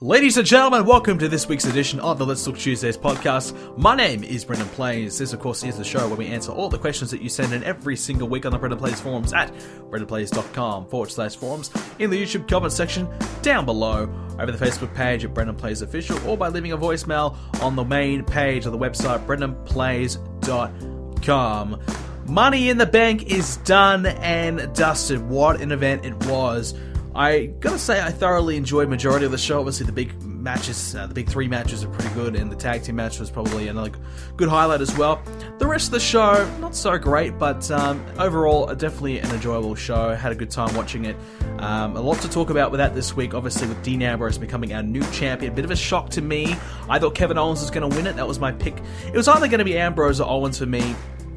Ladies and gentlemen, welcome to this week's edition of the Let's Talk Tuesdays podcast. My name is BrendenPlayz. This, of course, is the show where we answer all the questions that you send in every single week on the BrendenPlayz forums at BrendenPlayz.com/forums, in the YouTube comment section down below, over the Facebook page at BrendenPlayz Official, or by leaving a voicemail on the main page of the website, BrendenPlayz.com. Money in the Bank is done and dusted. What an event it was. I gotta say, I thoroughly enjoyed majority of the show. Obviously, the big matches, the big three matches are pretty good, and the tag team match was probably another good highlight as well. The rest of the show, not so great, but overall, definitely an enjoyable show. Had a good time watching it. A lot to talk about with that this week, obviously, with Dean Ambrose becoming our new champion. Bit of a shock to me. I thought Kevin Owens was going to win it. That was my pick. It was either going to be Ambrose or Owens for me.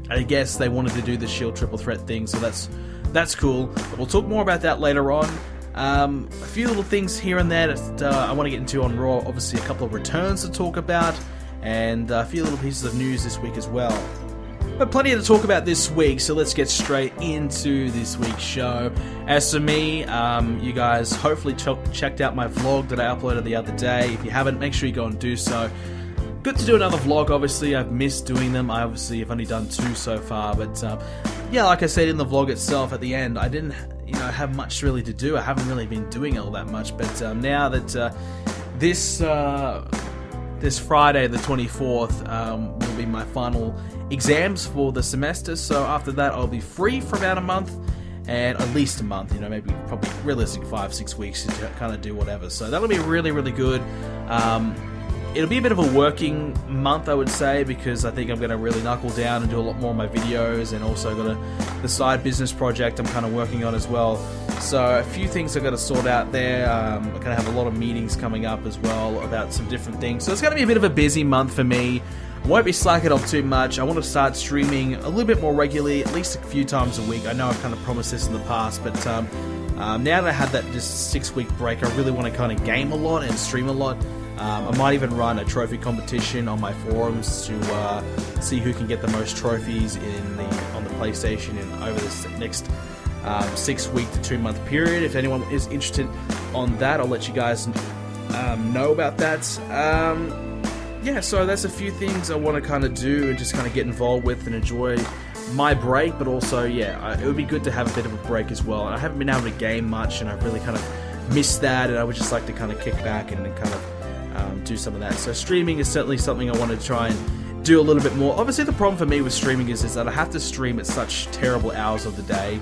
I guess they wanted to do the Shield triple threat thing, so that's cool. But we'll talk more about that later on. A few little things here and there that I want to get into on Raw. Obviously, a couple of returns to talk about, and a few little pieces of news this week as well. But plenty to talk about this week, so let's get straight into this week's show. As for me, you guys hopefully checked out my vlog that I uploaded the other day. If you haven't, make sure you go and do so. Good to do another vlog, obviously. I've missed doing them. I obviously have only done 2 so far, but yeah, like I said in the vlog itself at the end, I didn't have much really to do. I haven't really been doing all that much, but now that this Friday the 24th will be my final exams for the semester, so after that I'll be free for about a month, and at least a month, maybe probably realistic 5-6 weeks to kind of do whatever, so that'll be really, really good. It'll be a bit of a working month, I would say, because I think I'm going to really knuckle down and do a lot more of my videos, and also got the side business project I'm kind of working on as well. So a few things I've got to sort out there. I'm going to have a lot of meetings coming up as well about some different things. So it's going to be a bit of a busy month for me. I won't be slacking off too much. I want to start streaming a little bit more regularly, at least a few times a week. I know I've kind of promised this in the past, but now that I had that just 6-week break, I really want to kind of game a lot and stream a lot. I might even run a trophy competition on my forums to see who can get the most trophies on the PlayStation over this next 6-week to 2-month period. If anyone is interested on that, I'll let you guys know about that. Yeah, so that's a few things I want to kind of do and just kind of get involved with and enjoy my break, but also, yeah, it would be good to have a bit of a break as well. I haven't been able to game much, and I've really kind of missed that, and I would just like to kind of kick back and kind of do some of that. So streaming is certainly something I want to try and do a little bit more. Obviously, the problem for me with streaming is that I have to stream at such terrible hours of the day.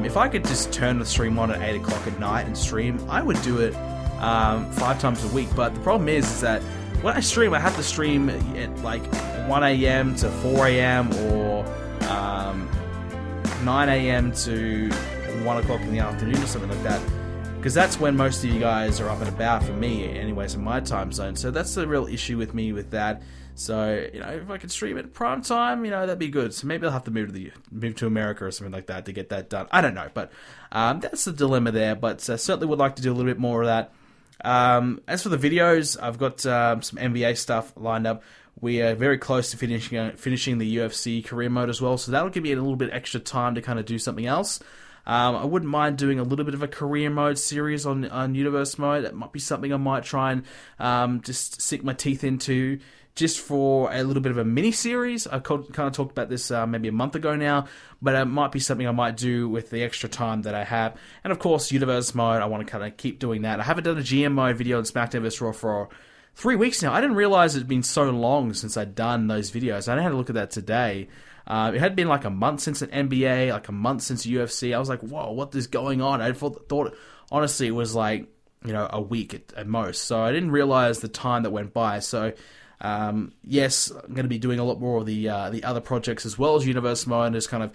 If I could just turn the stream on at 8 o'clock at night and stream, I would do it 5 times a week. But the problem is that when I stream, I have to stream at like 1 a.m. to 4 a.m. or 9 a.m. to 1 o'clock in the afternoon or something like that. Because that's when most of you guys are up and about, for me anyways, in my time zone. So that's the real issue with me with that. So, if I could stream at prime time, that'd be good. So maybe I'll have to move to America or something like that to get that done. I don't know, but that's the dilemma there. But certainly would like to do a little bit more of that. As for the videos, I've got some NBA stuff lined up. We are very close to finishing the UFC career mode as well. So that'll give me a little bit extra time to kind of do something else. I wouldn't mind doing a little bit of a career mode series on Universe mode. That might be something I might try and just sink my teeth into, just for a little bit of a mini-series. I kind of talked about this maybe a month ago now, but it might be something I might do with the extra time that I have. And of course, Universe mode, I want to kind of keep doing that. I haven't done a GM mode video on SmackDown vs. Raw for 3 weeks now. I didn't realize it'd been so long since I'd done those videos. I had a look at that today. It had been like a month since an NBA, like a month since UFC. I was like, whoa, what is going on? I thought honestly, it was like, a week at most. So I didn't realize the time that went by. So, yes, I'm going to be doing a lot more of the other projects as well as Universe Mode, and just kind of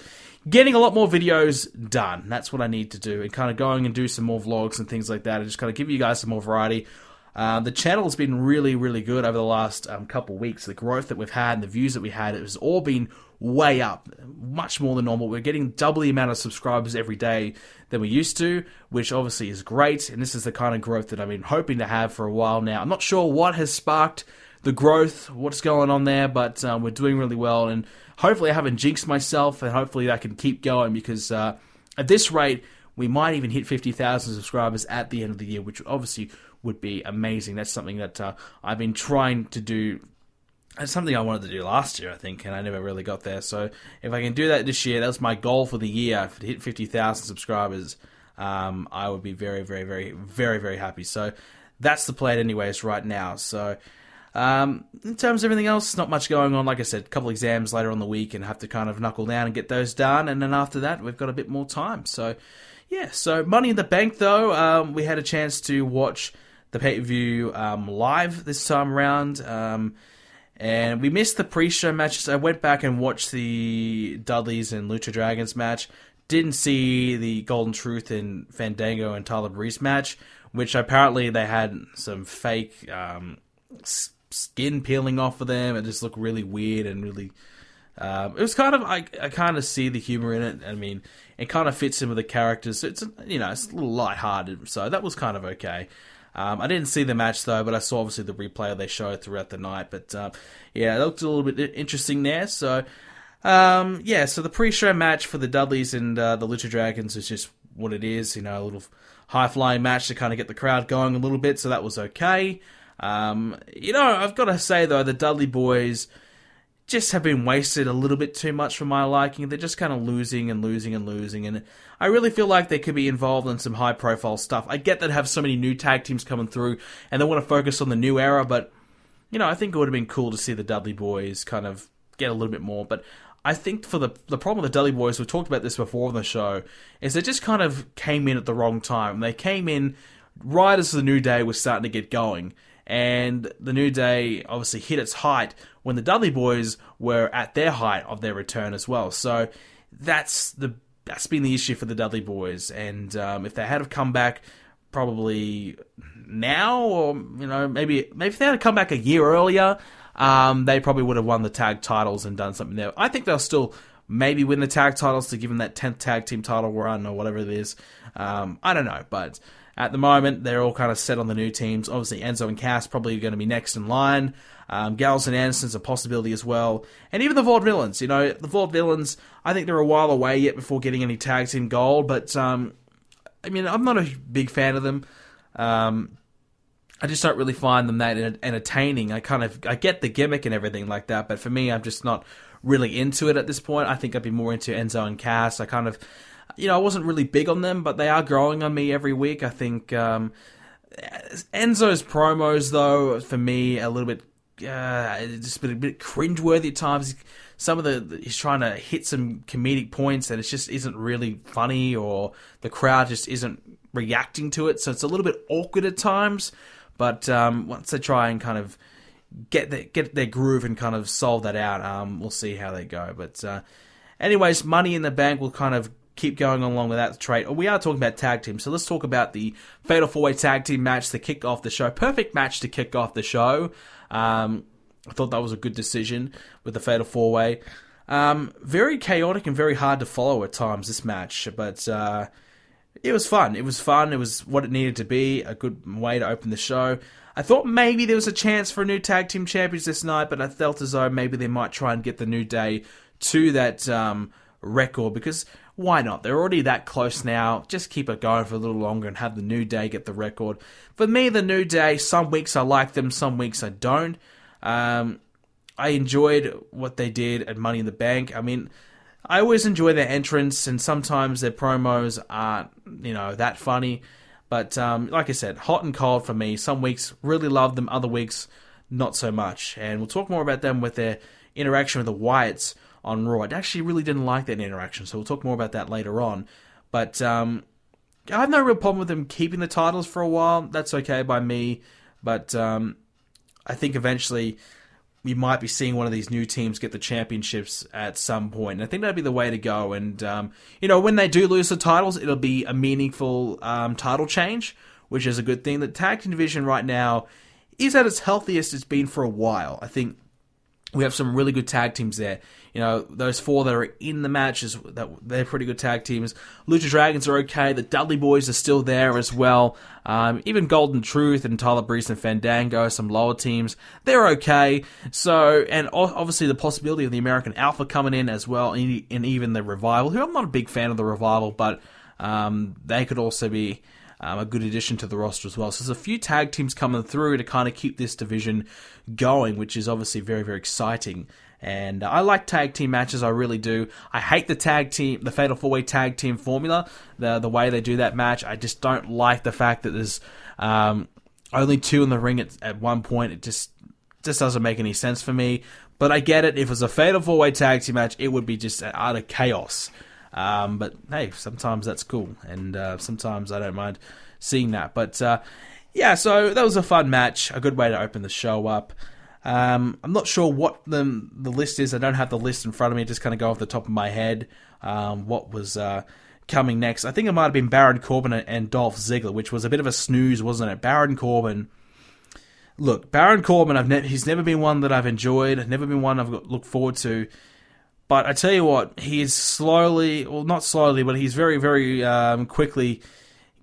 getting a lot more videos done. That's what I need to do, and kind of going and do some more vlogs and things like that, and just kind of give you guys some more variety. The channel has been really, really good over the last couple of weeks. The growth that we've had and the views that we had, it has all been way up, much more than normal. We're getting double the amount of subscribers every day than we used to, which obviously is great, and this is the kind of growth that I've been hoping to have for a while now. I'm not sure what has sparked the growth, what's going on there, but we're doing really well, and hopefully I haven't jinxed myself, and hopefully that can keep going, because at this rate, we might even hit 50,000 subscribers at the end of the year, which obviously would be amazing. That's something that I've been trying to do. It's something I wanted to do last year, I think, and I never really got there. So if I can do that this year, that's my goal for the year. To hit 50,000 subscribers, I would be very, very, very, very, very happy. So that's the plan anyways right now. So in terms of everything else, not much going on. Like I said, a couple exams later on the week and have to kind of knuckle down and get those done. And then after that, we've got a bit more time. So yeah, so Money in the Bank though, we had a chance to watch the pay-per-view live this time around. And we missed the pre-show matches. I went back and watched the Dudleys and Lucha Dragons match. Didn't see the Golden Truth and Fandango and Tyler Breeze match, which apparently they had some fake skin peeling off of them. It just looked really weird and really... it was kind of... I kind of see the humor in it. I mean, it kind of fits in with the characters. It's, it's a little lighthearted, so that was kind of okay. I didn't see the match though, but I saw obviously the replay they showed throughout the night. But yeah, it looked a little bit interesting there. So yeah, so the pre-show match for the Dudleys and the Lucha Dragons is just what it is. A little high-flying match to kind of get the crowd going a little bit. So that was okay. I've got to say though, the Dudley boys just have been wasted a little bit too much for my liking. They're just kind of losing and losing and losing, and I really feel like they could be involved in some high-profile stuff. I get that have so many new tag teams coming through, and they want to focus on the new era, but, I think it would have been cool to see the Dudley boys kind of get a little bit more, but I think for the problem with the Dudley boys, we've talked about this before on the show, is they just kind of came in at the wrong time. They came in right as the New Day was starting to get going, and the New Day obviously hit its height when the Dudley boys were at their height of their return as well. So that's been the issue for the Dudley boys. And if they had have come back probably now, or maybe if they had come back a year earlier, they probably would have won the tag titles and done something there. I think they'll still maybe win the tag titles to give them that 10th tag team title run or whatever it is. I don't know, but at the moment, they're all kind of set on the new teams. Obviously, Enzo and Cass probably going to be next in line. Gallows and Anderson's a possibility as well. And even the Vaudevillains. The Vaudevillains, I think they're a while away yet before getting any tag team gold. But, I'm not a big fan of them. I just don't really find them that entertaining. I get the gimmick and everything like that. But for me, I'm just not really into it at this point. I think I'd be more into Enzo and Cass. I wasn't really big on them, but they are growing on me every week. I think Enzo's promos, though, for me, a little bit, just been a bit cringeworthy at times. He's trying to hit some comedic points, and it just isn't really funny, or the crowd just isn't reacting to it. So it's a little bit awkward at times. But once they try and kind of get their groove and kind of solve that out, we'll see how they go. But anyways, Money in the Bank will kind of keep going along with that trait. We are talking about tag teams, so let's talk about the Fatal 4-Way Tag Team match to kick off the show. Perfect match to kick off the show. I thought that was a good decision with the Fatal 4-Way. Very chaotic and very hard to follow at times, this match, but it was fun. It was fun. It was what it needed to be, a good way to open the show. I thought maybe there was a chance for a new tag team champions this night, but I felt as though maybe they might try and get the New Day to that record, because why not? They're already that close now. Just keep it going for a little longer and have the New Day get the record. For me, the New Day, some weeks I like them, some weeks I don't. I enjoyed what they did at Money in the Bank. I always enjoy their entrance, and sometimes their promos aren't, that funny. But like I said, hot and cold for me. Some weeks really love them, other weeks not so much. And we'll talk more about them with their interaction with the Wyatts on Raw. I actually really didn't like that interaction, so we'll talk more about that later on. But I have no real problem with them keeping the titles for a while. That's okay by me. But I think eventually we might be seeing one of these new teams get the championships at some point. And I think that'd be the way to go. And, when they do lose the titles, it'll be a meaningful title change, which is a good thing. The tag team division right now is at its healthiest it's been for a while. I think we have some really good tag teams there. Those four that are in the matches, they're pretty good tag teams. Lucha Dragons are okay. The Dudley Boys are still there as well. Even Golden Truth and Tyler Breeze and Fandango, some lower teams, they're okay. So, and obviously the possibility of the American Alpha coming in as well, and even the Revival, who I'm not a big fan of the Revival, but they could also be a good addition to the roster as well. So there's a few tag teams coming through to kind of keep this division going, which is obviously very, very exciting. And I like tag team matches, I really do. I hate the Fatal 4-Way tag team formula, the way they do that match. I just don't like the fact that there's only 2 in the ring at one point. It just doesn't make any sense for me. But I get it. If it was a Fatal 4-Way tag team match, it would be just utter chaos. But hey, sometimes that's cool. And sometimes I don't mind seeing that. But yeah, so that was a fun match. A good way to open the show up. I'm not sure what the list is. I don't have the list in front of me. Just kind of go off the top of my head. What was coming next? I think it might have been Baron Corbin and Dolph Ziggler, which was a bit of a snooze, wasn't it? Baron Corbin. Look, Baron Corbin, he's never been one that I've enjoyed. Never been one I've looked forward to. But I tell you what, he is slowly, well, not slowly, but he's very, very quickly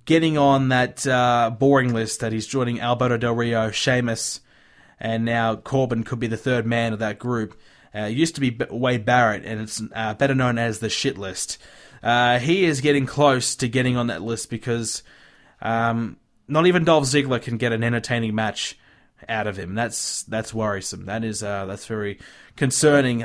getting on that boring list that he's joining Alberto Del Rio, Sheamus, and now Corbin could be the third man of that group. It used to be Wade Barrett, and it's better known as the shit list. He is getting close to getting on that list because not even Dolph Ziggler can get an entertaining match out of him. That's worrisome. That's very concerning.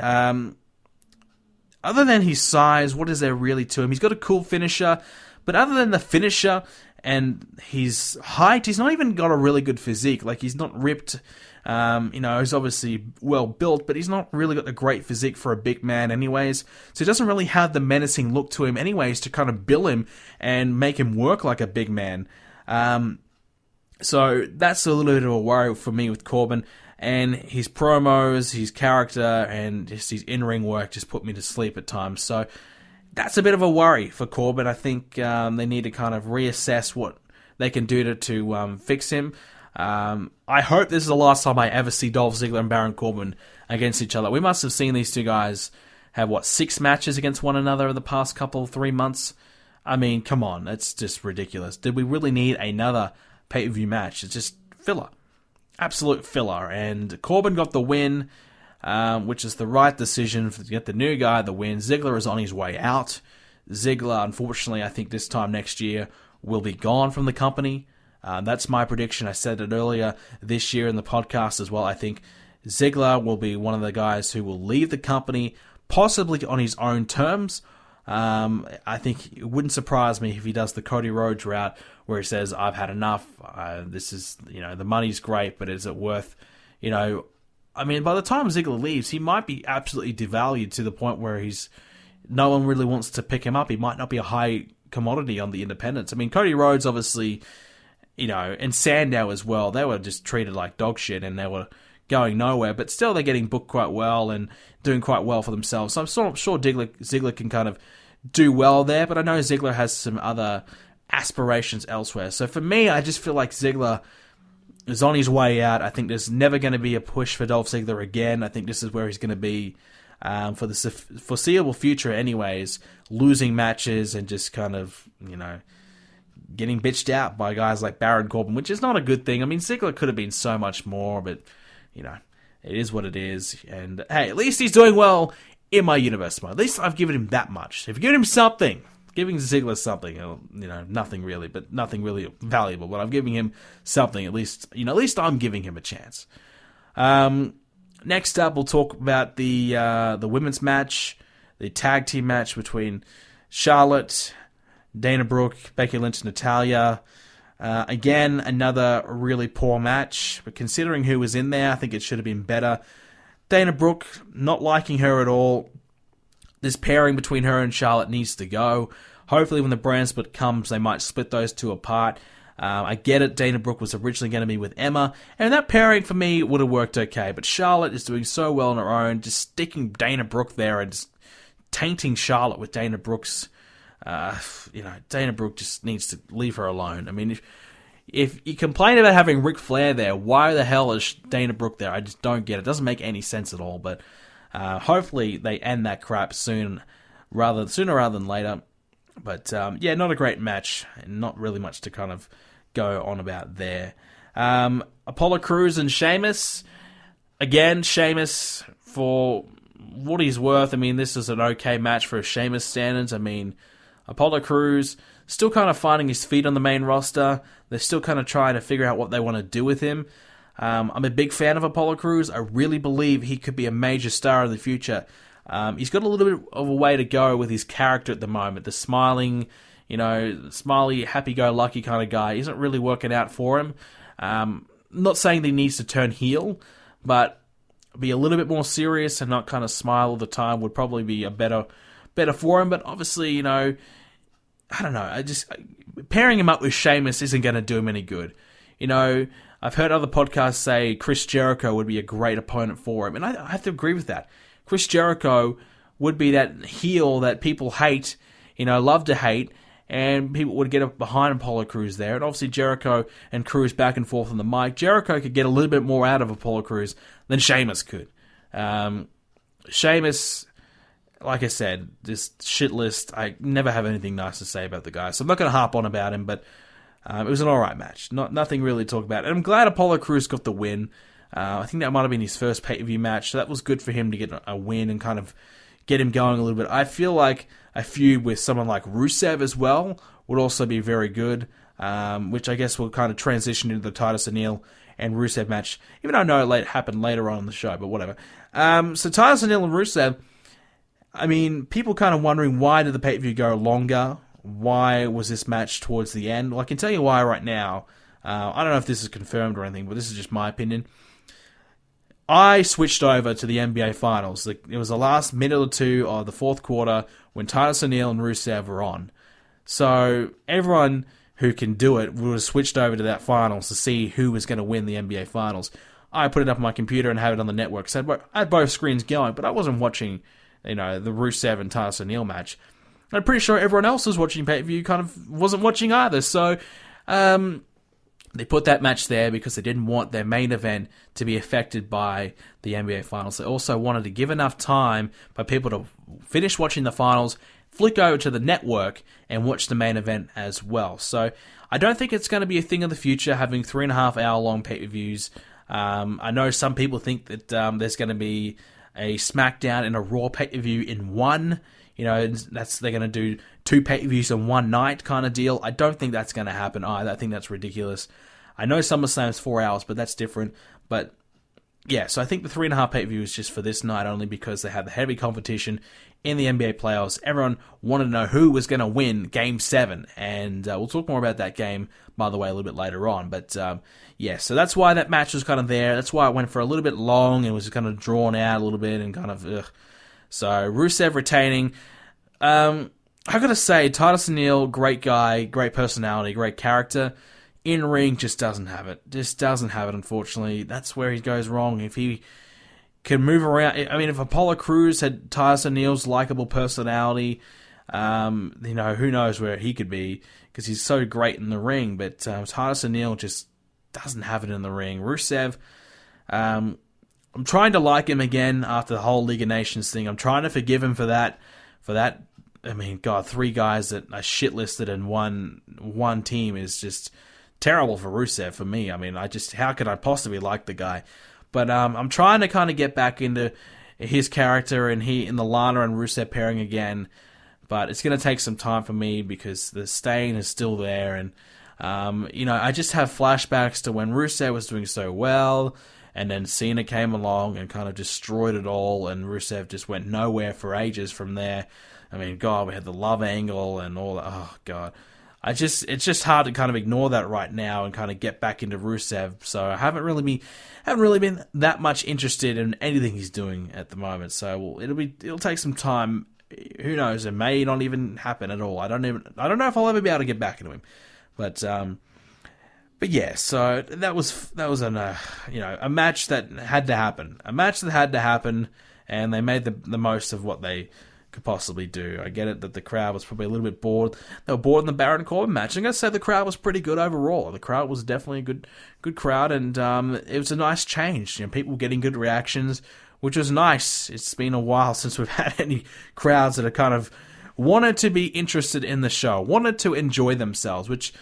Other than his size, what is there really to him? He's got a cool finisher, but other than the finisher and his height, he's not even got a really good physique. Like, he's not ripped. He's obviously well built, but he's not really got a great physique for a big man anyways. So he doesn't really have the menacing look to him anyways to kind of bill him and make him work like a big man. So that's a little bit of a worry for me with Corbin. And his promos, his character, and just his in-ring work just put me to sleep at times. So that's a bit of a worry for Corbin. I think they need to kind of reassess what they can do to fix him. I hope this is the last time I ever see Dolph Ziggler and Baron Corbin against each other. We must have seen these two guys have, 6 matches against one another in the past 3 months? I mean, come on, that's just ridiculous. Did we really need another pay-per-view match? It's just filler. Absolute filler. And Corbin got the win, which is the right decision to get the new guy the win. Ziggler is on his way out. Ziggler, unfortunately, I think this time next year will be gone from the company. That's my prediction. I said it earlier this year in the podcast as well. I think Ziggler will be one of the guys who will leave the company, possibly on his own terms. I think it wouldn't surprise me if he does the Cody Rhodes route, where he says, I've had enough. This is, the money's great, but is it worth, I mean, by the time Ziggler leaves, he might be absolutely devalued to the point where no one really wants to pick him up. He might not be a high commodity on the independents. I mean, Cody Rhodes, obviously, and Sandow as well, they were just treated like dog shit and they were going nowhere, but still they're getting booked quite well and doing quite well for themselves. So I'm sure Ziggler can kind of do well there, but I know Ziggler has some other aspirations elsewhere. So for me, I just feel like Ziggler is on his way out. I think there's never going to be a push for Dolph Ziggler again. I think this is where he's going to be for the foreseeable future anyways, losing matches and just kind of, getting bitched out by guys like Baron Corbin, which is not a good thing. I mean, Ziggler could have been so much more, but, it is what it is. And, hey, at least he's doing well in my universe. At least I've given him that much. If you give him something, giving Ziggler something, nothing really, but nothing really valuable, but I'm giving him something, at least I'm giving him a chance. Next up, we'll talk about the women's match, the tag team match between Charlotte, Dana Brooke, Becky Lynch, and Natalya. Again, another really poor match, but considering who was in there, I think it should have been better. Dana Brooke, not liking her at all. This pairing between her and Charlotte needs to go. Hopefully when the brand split comes, they might split those two apart. I get it, Dana Brooke was originally going to be with Emma, and that pairing for me would have worked okay, but Charlotte is doing so well on her own, just sticking Dana Brooke there and just tainting Charlotte with Dana Brooke's Dana Brooke just needs to leave her alone. I mean, if you complain about having Ric Flair there, why the hell is Dana Brooke there? I just don't get it. It doesn't make any sense at all. But hopefully they end that crap sooner rather than later. But not a great match, and not really much to kind of go on about there. Apollo Crews and Sheamus. Again, Sheamus, for what he's worth, I mean, this is an okay match for Sheamus standards. I mean, Apollo Crews still kind of finding his feet on the main roster. They're still kind of trying to figure out what they want to do with him. I'm a big fan of Apollo Crews. I really believe he could be a major star in the future. He's got a little bit of a way to go with his character at the moment. The smiling, smiley, happy-go-lucky kind of guy isn't really working out for him. Not saying that he needs to turn heel, but be a little bit more serious and not kind of smile all the time would probably be a better for him. But obviously, I don't know. Pairing him up with Sheamus isn't going to do him any good. I've heard other podcasts say Chris Jericho would be a great opponent for him, and I have to agree with that. Chris Jericho would be that heel that people hate, love to hate, and people would get up behind Apollo Crews there. And obviously Jericho and Crews back and forth on the mic. Jericho could get a little bit more out of Apollo Crews than Sheamus could. Sheamus, like I said, just shit list. I never have anything nice to say about the guy, so I'm not going to harp on about him, but it was an alright match. Nothing really to talk about. And I'm glad Apollo Crews got the win. I think that might have been his first pay-per-view match, so that was good for him to get a win and kind of get him going a little bit. I feel like a feud with someone like Rusev as well would also be very good, which I guess will kind of transition into the Titus O'Neal and Rusev match, even though I know it happened later on in the show, but whatever. So Titus O'Neal and Rusev, people kind of wondering, why did the pay-per-view go longer? Why was this match towards the end? Well, I can tell you why right now. I don't know if this is confirmed or anything, but this is just my opinion. I switched over to the NBA Finals. It was the last minute or two of the fourth quarter when Titus O'Neal and Rusev were on. So everyone who can do it would have switched over to that Finals to see who was going to win the NBA Finals. I put it up on my computer and have it on the network. So I had both screens going, but I wasn't watching, the Rusev and Titus O'Neal match. I'm pretty sure everyone else was watching pay-per-view kind of wasn't watching either. So they put that match there because they didn't want their main event to be affected by the NBA Finals. They also wanted to give enough time for people to finish watching the Finals, flick over to the network, and watch the main event as well. So I don't think it's going to be a thing of the future, having 3.5 hour long pay-per-views. I know some people think that there's going to be a SmackDown and a Raw pay-per-view in one. They're going to do 2 pay-per-views in one night kind of deal. I don't think that's going to happen either. I think that's ridiculous. I know SummerSlam's 4 hours, but that's different. But yeah, so I think the 3.5 pay-per-view is just for this night only because they had the heavy competition in the NBA playoffs. Everyone wanted to know who was going to win Game 7, and we'll talk more about that game, by the way, a little bit later on. But yeah, so that's why that match was kind of there. That's why it went for a little bit long and was kind of drawn out a little bit and kind of ugh. So Rusev retaining. I gotta say, Titus O'Neal, great guy, great personality, great character. In ring, just doesn't have it. Just doesn't have it, unfortunately. That's where he goes wrong. If he can move around, if Apollo Crews had Titus O'Neal's likable personality, who knows where he could be, because he's so great in the ring. But Titus O'Neal just doesn't have it in the ring. Rusev, I'm trying to like him again after the whole League of Nations thing. I'm trying to forgive him for that. God, 3 guys that are shitlisted in one team is just terrible for Rusev for me. How could I possibly like the guy? But I'm trying to kind of get back into his character and in the Lana and Rusev pairing again. But it's going to take some time for me because the stain is still there. And, I just have flashbacks to when Rusev was doing so well. And then Cena came along and kind of destroyed it all. And Rusev just went nowhere for ages from there. God, we had the love angle and all that. Oh, God. It's just hard to kind of ignore that right now and kind of get back into Rusev. So I haven't really been that much interested in anything he's doing at the moment. So it'll take some time. Who knows? It may not even happen at all. I don't know if I'll ever be able to get back into him. But yeah. So that was a match that had to happen. A match that had to happen, and they made the most of what they could possibly do. I get it that the crowd was probably a little bit bored. They were bored in the Baron Corbin match. I'm going to say the crowd was pretty good overall. The crowd was definitely a good crowd, and it was a nice change. People getting good reactions, which was nice. It's been a while since we've had any crowds that are kind of wanted to be interested in the show, wanted to enjoy themselves, which,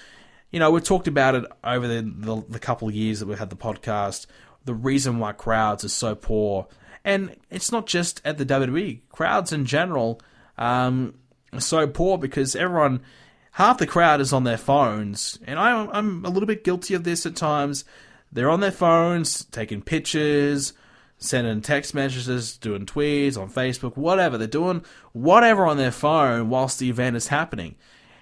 we've talked about it over the couple of years that we've had the podcast, the reason why crowds are so poor. And it's not just at the WWE. Crowds in general are so poor because everyone half the crowd is on their phones, and I'm a little bit guilty of this at times. They're on their phones, taking pictures, sending text messages, doing tweets on Facebook, whatever. They're doing whatever on their phone whilst the event is happening.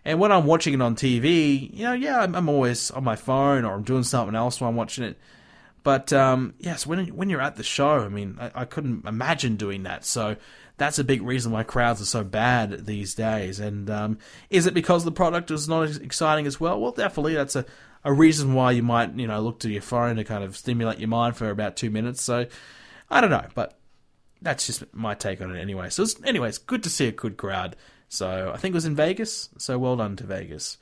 And when I'm watching it on TV, I'm always on my phone or I'm doing something else while I'm watching it. But, yes, when you're at the show, I mean, I couldn't imagine doing that. So that's a big reason why crowds are so bad these days. And is it because the product is not as exciting as well? Well, definitely. That's a reason why you might, look to your phone to kind of stimulate your mind for about 2 minutes. So I don't know, but that's just my take on it anyway. So it's good to see a good crowd. So I think it was in Vegas. So well done to Vegas.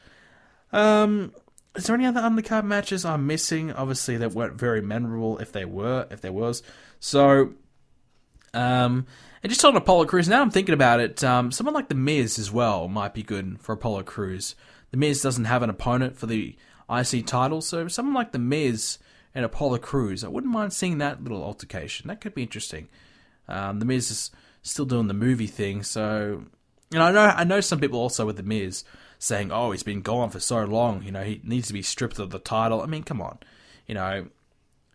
Is there any other undercard matches I'm missing? Obviously, that weren't very memorable if there was. So, and just on Apollo Crews, now I'm thinking about it, someone like The Miz as well might be good for Apollo Crews. The Miz doesn't have an opponent for the IC title, so someone like The Miz and Apollo Crews, I wouldn't mind seeing that little altercation. That could be interesting. The Miz is still doing the movie thing, so I know some people also with The Miz saying, oh, he's been gone for so long, he needs to be stripped of the title. I mean, come on.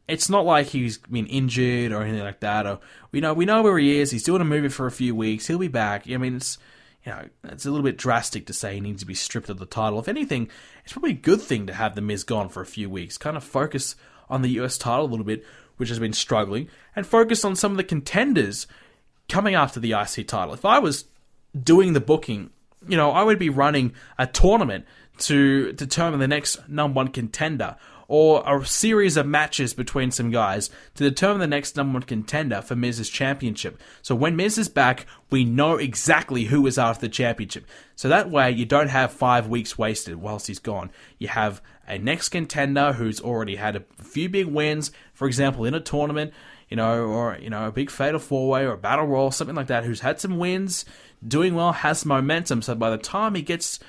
It's not like he's been injured or anything like that. Or we know where he is. He's doing a movie for a few weeks. He'll be back. I mean, it's a little bit drastic to say he needs to be stripped of the title. If anything, it's probably a good thing to have The Miz gone for a few weeks. Kind of focus on the US title a little bit, which has been struggling, and focus on some of the contenders coming after the IC title. If I was doing the booking, I would be running a tournament to determine the next number one contender, or a series of matches between some guys to determine the next number one contender for Miz's championship. So when Miz is back, we know exactly who is after the championship. So that way, you don't have 5 weeks wasted whilst he's gone. You have a next contender who's already had a few big wins, for example, in a tournament, or a big fatal four-way or a battle royal, something like that, who's had some wins, doing well, has some momentum. So by the time he gets,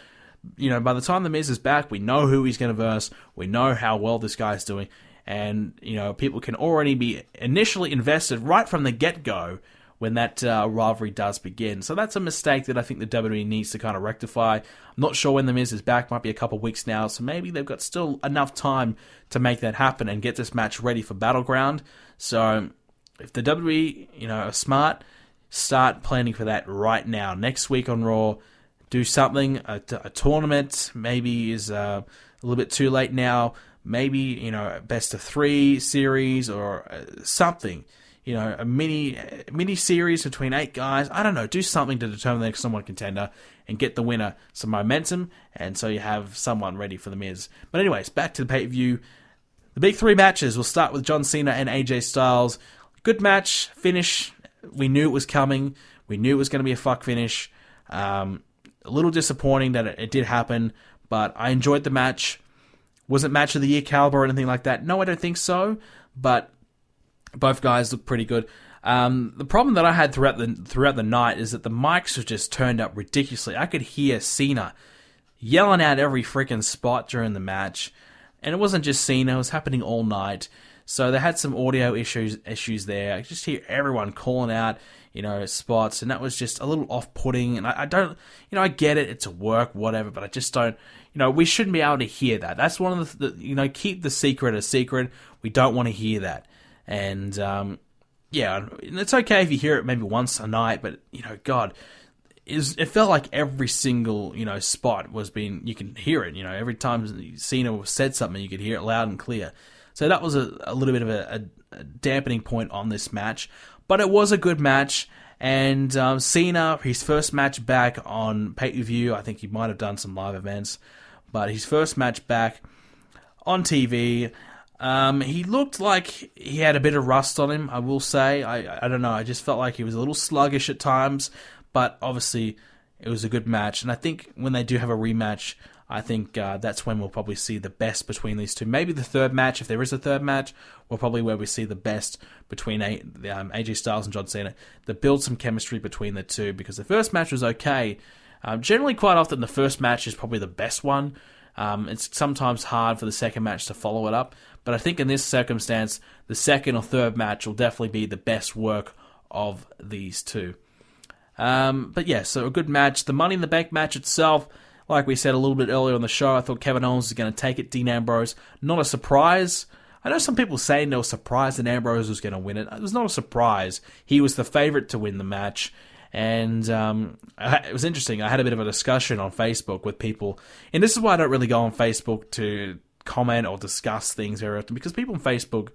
by the time the Miz is back, we know who he's going to verse. We know how well this guy's doing, and people can already be initially invested right from the get-go when that rivalry does begin. So that's a mistake that I think the WWE needs to kind of rectify. I'm not sure when the Miz is back. Might be a couple weeks now, so maybe they've got still enough time to make that happen and get this match ready for Battleground. So if the WWE, are smart, start planning for that right now. Next week on Raw, do something, a tournament. Maybe is a little bit too late now. Maybe, best of 3 series or something. A mini series between 8 guys. I don't know. Do something to determine the next number one contender and get the winner some momentum, and so you have someone ready for the Miz. But anyways, back to the pay-per-view. The big 3 matches. We'll start with John Cena and AJ Styles. Good match, finish. We knew it was coming. We knew it was going to be a fuck finish. A little disappointing that it did happen, but I enjoyed the match. Was it match of the year caliber or anything like that? No, I don't think so, but both guys look pretty good. The problem that I had throughout the night is that the mics were just turned up ridiculously. I could hear Cena yelling out every freaking spot during the match, and it wasn't just Cena; it was happening all night. So they had some audio issues there. I just hear everyone calling out, spots, and that was just a little off-putting. And I don't, I get it; it's a work, whatever, but I just don't. We shouldn't be able to hear that. That's one of the keep the secret a secret. We don't want to hear that. And, it's okay if you hear it maybe once a night, but, God, it felt like every single, spot you can hear it, every time Cena said something, you could hear it loud and clear. So that was a little bit of a dampening point on this match, but it was a good match, and Cena, his first match back on pay-per-view, I think he might have done some live events, but his first match back on TV, he looked like he had a bit of rust on him, I will say. I don't know, I just felt like he was a little sluggish at times, but obviously it was a good match. And I think when they do have a rematch, I think that's when we'll probably see the best between these two. Maybe the third match, if there is a third match, will probably where we see the best between AJ Styles and John Cena, to build some chemistry between the two, because the first match was okay. Generally, quite often, the first match is probably the best one. It's sometimes hard for the second match to follow it up, but I think in this circumstance, the second or third match will definitely be the best work of these two. But yeah, so a good match. The Money in the Bank match itself, like we said a little bit earlier on the show, I thought Kevin Owens was going to take it. Dean Ambrose, not a surprise. I know some people saying they were surprised that Ambrose was going to win it. It was not a surprise. He was the favorite to win the match. And it was interesting. I had a bit of a discussion on Facebook with people. And this is why I don't really go on Facebook to comment or discuss things very often, because people on Facebook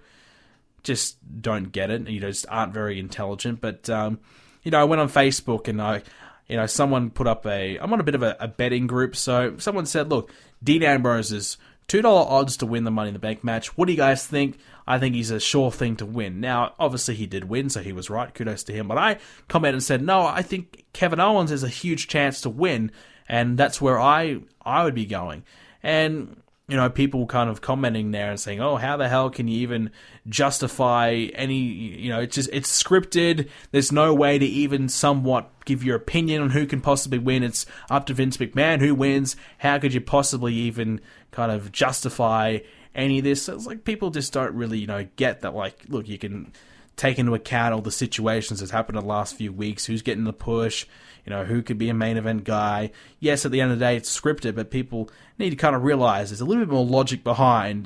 just don't get it. Just aren't very intelligent. But, I went on Facebook and someone put up I'm on a bit of a betting group. So someone said, look, Dean Ambrose is $2 odds to win the Money in the Bank match. What do you guys think? I think he's a sure thing to win. Now, obviously he did win, so he was right. Kudos to him. But I commented and said, no, I think Kevin Owens has a huge chance to win, and that's where I would be going. And, people kind of commenting there and saying, oh, how the hell can you even justify any, it's scripted. There's no way to even somewhat give your opinion on who can possibly win. It's up to Vince McMahon who wins. How could you possibly even kind of justify any of this? So it's like people just don't really, get that, like, look, you can take into account all the situations that's happened in the last few weeks, who's getting the push, who could be a main event guy. Yes, at the end of the day, it's scripted, but people need to kind of realize there's a little bit more logic behind,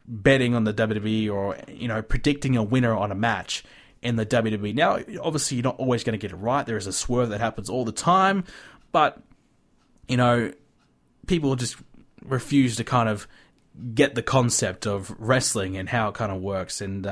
betting on the WWE or, predicting a winner on a match in the WWE. Now, obviously, you're not always going to get it right. There is a swerve that happens all the time, but, people just refuse to kind of get the concept of wrestling and how it kind of works. And,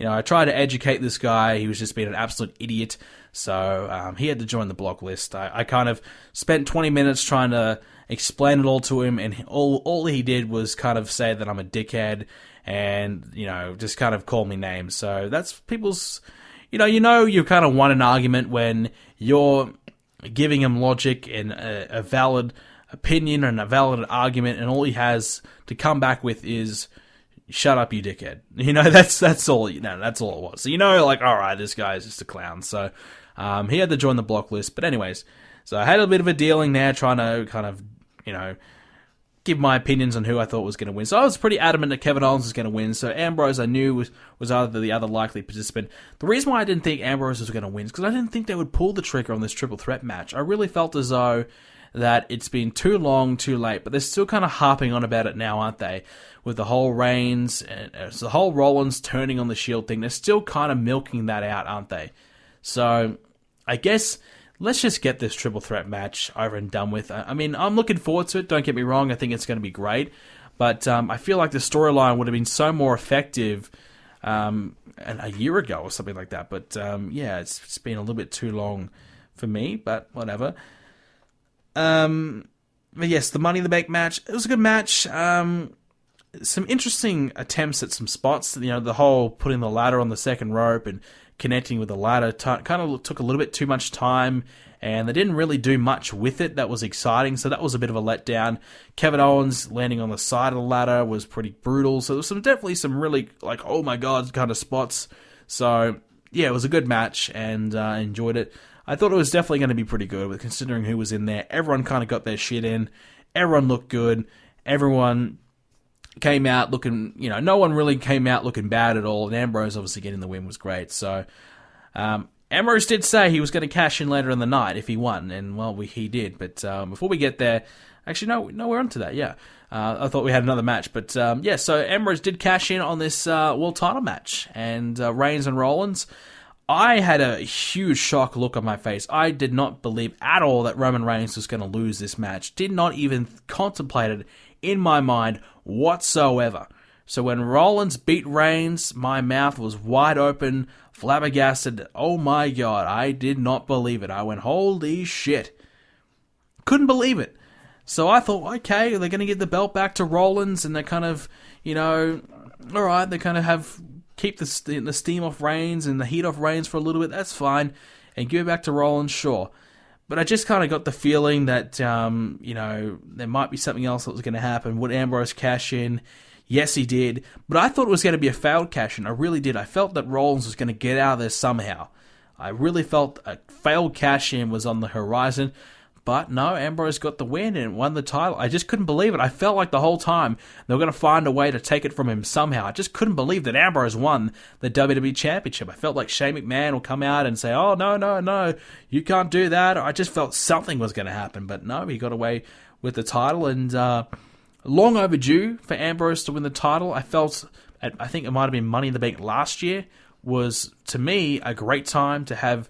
I tried to educate this guy. He was just being an absolute idiot. So he had to join the block list. I kind of spent 20 minutes trying to explain it all to him, and all he did was kind of say that I'm a dickhead and, just kind of call me names. So that's people's, you kind of won an argument when you're giving him logic and a valid opinion and a valid argument, and all he has to come back with is, shut up, you dickhead. That's all, that's all it was. So, all right, this guy is just a clown. So, he had to join the block list. But anyways, so I had a bit of a dealing there, trying to kind of, give my opinions on who I thought was going to win. So I was pretty adamant that Kevin Owens was going to win. So Ambrose, I knew, was either the other likely participant. The reason why I didn't think Ambrose was going to win is because I didn't think they would pull the trigger on this triple threat match. I really felt as though that it's been too long, too late, but they're still kind of harping on about it now, aren't they? With the whole Reigns, and the whole Rollins turning on the Shield thing, they're still kind of milking that out, aren't they? So, I guess, let's just get this triple threat match over and done with. I mean, I'm looking forward to it, don't get me wrong, I think it's going to be great, but I feel like the storyline would have been so more effective a year ago or something like that, but it's been a little bit too long for me, but whatever. But yes, the Money in the Bank match, it was a good match. Some interesting attempts at some spots. The whole putting the ladder on the second rope and connecting with the ladder kind of took a little bit too much time, and they didn't really do much with it that was exciting, so that was a bit of a letdown. Kevin Owens landing on the side of the ladder was pretty brutal, so there was definitely some really, like, oh my god kind of spots. So, yeah, it was a good match, and I enjoyed it. I thought it was definitely going to be pretty good, considering who was in there. Everyone kind of got their shit in. Everyone looked good. Everyone came out looking, no one really came out looking bad at all. And Ambrose obviously getting the win was great. So, Ambrose did say he was going to cash in later in the night if he won. And, well, he did. But before we get there, actually, no, we're on to that, yeah. I thought we had another match. But, so Ambrose did cash in on this world title match. And Reigns and Rollins, I had a huge shock look on my face. I did not believe at all that Roman Reigns was going to lose this match. Did not even contemplate it in my mind whatsoever. So when Rollins beat Reigns, my mouth was wide open, flabbergasted. Oh my god, I did not believe it. I went, holy shit. Couldn't believe it. So I thought, okay, they're going to give the belt back to Rollins, and they're kind of, alright, they kind of keep the steam off Reigns and the heat off Reigns for a little bit, that's fine, and give it back to Rollins, sure. But I just kind of got the feeling that, there might be something else that was going to happen. Would Ambrose cash in? Yes, he did. But I thought it was going to be a failed cash in. I really did. I felt that Rollins was going to get out of there somehow. I really felt a failed cash in was on the horizon. But no, Ambrose got the win and won the title. I just couldn't believe it. I felt like the whole time they were going to find a way to take it from him somehow. I just couldn't believe that Ambrose won the WWE Championship. I felt like Shane McMahon will come out and say, oh, no, you can't do that. I just felt something was going to happen. But no, he got away with the title. And long overdue for Ambrose to win the title. I think it might have been Money in the Bank last year, was, to me, a great time to have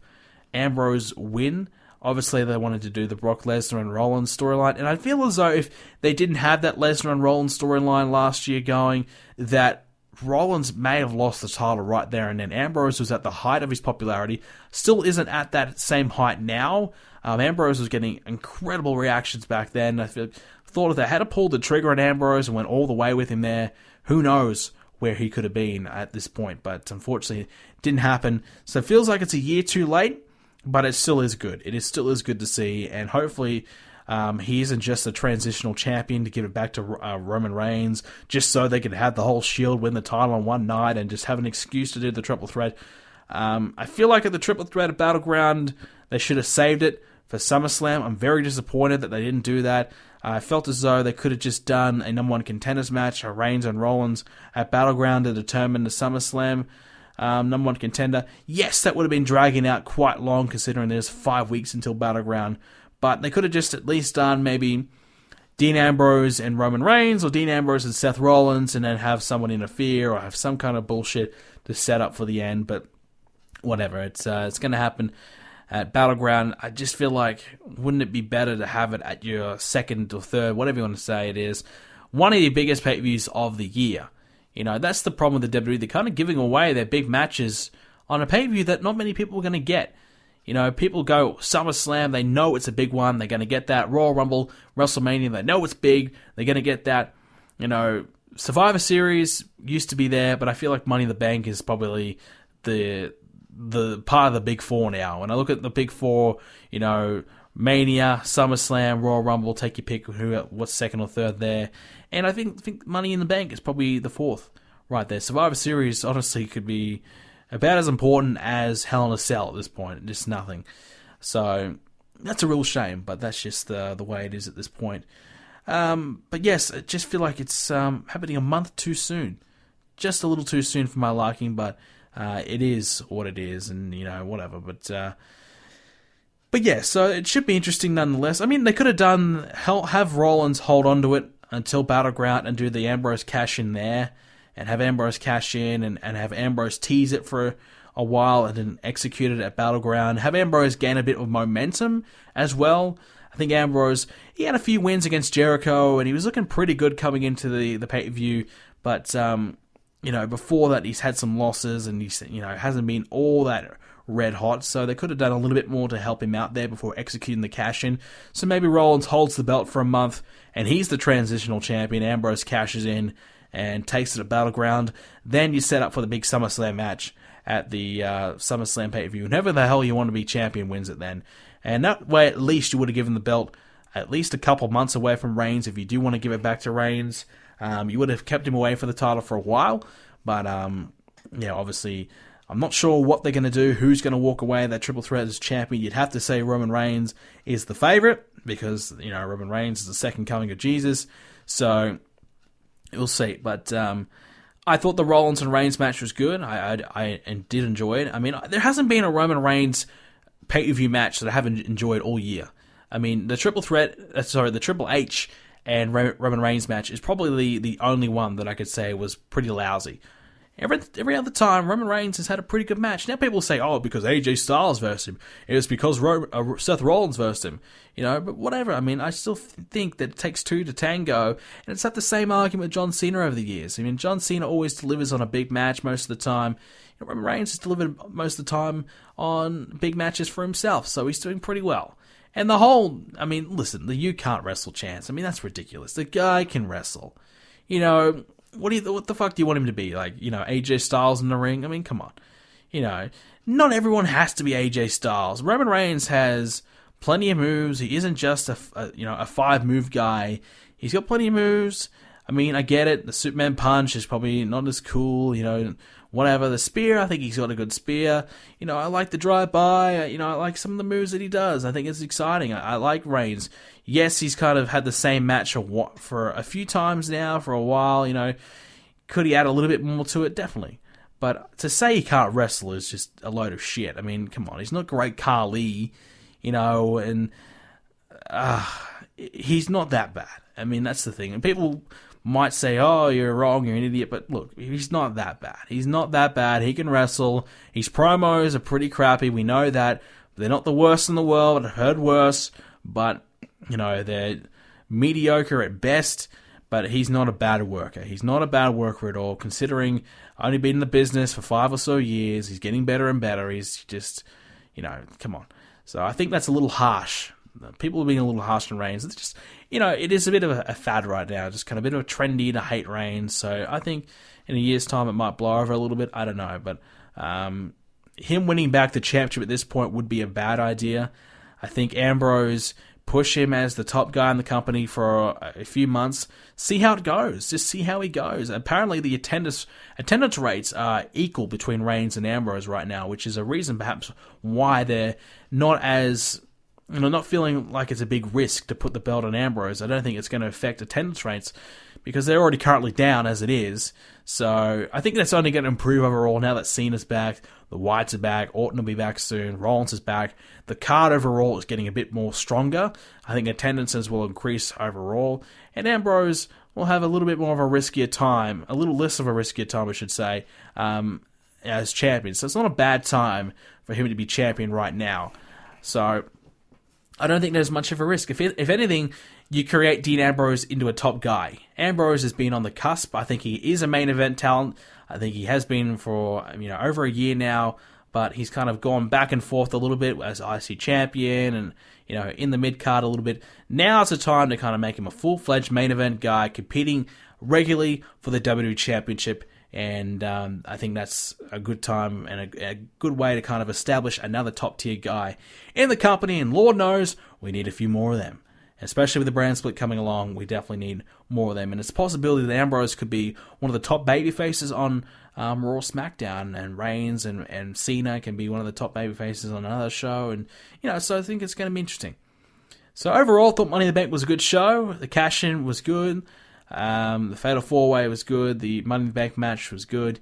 Ambrose win. Obviously, they wanted to do the Brock Lesnar and Rollins storyline, and I feel as though if they didn't have that Lesnar and Rollins storyline last year going, that Rollins may have lost the title right there and then. Ambrose was at the height of his popularity, still isn't at that same height now. Ambrose was getting incredible reactions back then. I thought if they had pulled the trigger on Ambrose and went all the way with him there, who knows where he could have been at this point, but unfortunately it didn't happen. So it feels like it's a year too late, but it still is good. It still is good to see, and hopefully he isn't just a transitional champion to give it back to Roman Reigns, just so they could have the whole Shield win the title on one night and just have an excuse to do the triple threat. I feel like at the triple threat at Battleground, they should have saved it for SummerSlam. I'm very disappointed that they didn't do that. I felt as though they could have just done a number one contenders match, Reigns and Rollins, at Battleground to determine the SummerSlam number one contender. Yes, that would have been dragging out quite long considering there's 5 weeks until Battleground, but they could have just at least done maybe Dean Ambrose and Roman Reigns, or Dean Ambrose and Seth Rollins, and then have someone interfere or have some kind of bullshit to set up for the end. But whatever, it's going to happen at Battleground. I just feel like, wouldn't it be better to have it at your second or third, whatever you want to say it is, one of the biggest pay-per-views of the year? You know, that's the problem with the WWE. They're kind of giving away their big matches on a pay-per-view that not many people are going to get. You know, people go SummerSlam, they know it's a big one, they're going to get that. Royal Rumble, WrestleMania, they know it's big, they're going to get that. You know, Survivor Series used to be there, but I feel like Money in the Bank is probably the part of the Big Four now. When I look at the Big Four, you know, Mania, SummerSlam, Royal Rumble, take your pick, what's second or third there. And I think Money in the Bank is probably the fourth right there. Survivor Series, honestly, could be about as important as Hell in a Cell at this point. Just nothing. So that's a real shame, but that's just the way it is at this point. But yes, I just feel like it's happening a month too soon. Just a little too soon for my liking, but it is what it is, and, you know, whatever. But yeah, so it should be interesting nonetheless. I mean, they could have done, have Rollins hold on to it until Battleground and do the Ambrose cash in there, and have Ambrose cash in and have Ambrose tease it for a while and then execute it at Battleground. Have Ambrose gain a bit of momentum as well. I think Ambrose, he had a few wins against Jericho, and he was looking pretty good coming into the pay-per-view, but you know, before that he's had some losses, and he's, you know, hasn't been all that red hot, so they could have done a little bit more to help him out there before executing the cash-in. So maybe Rollins holds the belt for a month, and he's the transitional champion. Ambrose cashes in and takes it at Battleground. Then you set up for the big SummerSlam match at the SummerSlam pay-per-view. Whoever the hell you want to be champion wins it then. And that way, at least you would have given the belt at least a couple months away from Reigns. If you do want to give it back to Reigns, you would have kept him away for the title for a while. But, yeah, obviously, I'm not sure what they're going to do, who's going to walk away that triple threat as champion. You'd have to say Roman Reigns is the favorite, because, you know, Roman Reigns is the second coming of Jesus. So we'll see. But I thought the Rollins and Reigns match was good. I did enjoy it. I mean, there hasn't been a Roman Reigns pay-per-view match that I haven't enjoyed all year. I mean, the the Triple H and Roman Reigns match is probably the only one that I could say was pretty lousy. Every other time, Roman Reigns has had a pretty good match. Now people say, oh, because AJ Styles versed him. It was because Seth Rollins versed him. You know, but whatever. I mean, I still think that it takes two to tango. And it's had the same argument with John Cena over the years. I mean, John Cena always delivers on a big match most of the time. You know, Roman Reigns has delivered most of the time on big matches for himself. So he's doing pretty well. And the whole, I mean, listen, the you can't wrestle chance. I mean, that's ridiculous. The guy can wrestle. You know, what the fuck do you want him to be? Like, you know, AJ Styles in the ring? I mean, come on. You know, not everyone has to be AJ Styles. Roman Reigns has plenty of moves. He isn't just a 5-move guy. He's got plenty of moves. I mean, I get it. The Superman punch is probably not as cool, whatever. The spear, I think he's got a good spear. I like the drive-by. I like some of the moves that he does. I think it's exciting. I like Reigns. Yes, he's kind of had the same match for a few times now, for a while, Could he add a little bit more to it? Definitely. But to say he can't wrestle is just a load of shit. I mean, come on. He's not great Khali, and he's not that bad. I mean, that's the thing. And people might say, oh, you're wrong, you're an idiot. But look, he's not that bad. He's not that bad. He can wrestle. His promos are pretty crappy. We know that. They're not the worst in the world. I've heard worse. But, they're mediocre at best. But he's not a bad worker. He's not a bad worker at all, considering only been in the business for 5 or so years. He's getting better and better. He's just, come on. So I think that's a little harsh. People are being a little harsh on Reigns. It's just, it is a bit of a fad right now. Just kind of a bit of a trendy to hate Reigns. So I think in a year's time it might blow over a little bit. I don't know. But him winning back the championship at this point would be a bad idea. I think Ambrose, push him as the top guy in the company for a few months. See how it goes. Just see how he goes. Apparently the attendance rates are equal between Reigns and Ambrose right now, which is a reason perhaps why they're not as, not feeling like it's a big risk to put the belt on Ambrose. I don't think it's going to affect attendance rates because they're already currently down as it is. So I think that's only going to improve overall now that Cena's back, the Wyatts are back, Orton will be back soon, Rollins is back. The card overall is getting a bit more stronger. I think attendances will increase overall, and Ambrose will have a little bit more of a riskier time, a little less of a riskier time, I should say, as champion. So it's not a bad time for him to be champion right now. So I don't think there's much of a risk. If anything, you create Dean Ambrose into a top guy. Ambrose has been on the cusp. I think he is a main event talent. I think he has been for over a year now, but he's kind of gone back and forth a little bit as IC champion and in the mid card a little bit. Now's the time to kind of make him a full-fledged main event guy competing regularly for the WWE Championship. And I think that's a good time and a good way to kind of establish another top-tier guy in the company. And Lord knows, we need a few more of them. Especially with the brand split coming along, we definitely need more of them. And it's a possibility that Ambrose could be one of the top baby faces on Raw SmackDown, and Reigns and Cena can be one of the top baby faces on another show. And, so I think it's going to be interesting. So overall, I thought Money in the Bank was a good show. The cash-in was good. The Fatal 4-Way was good. The Money in the Bank match was good.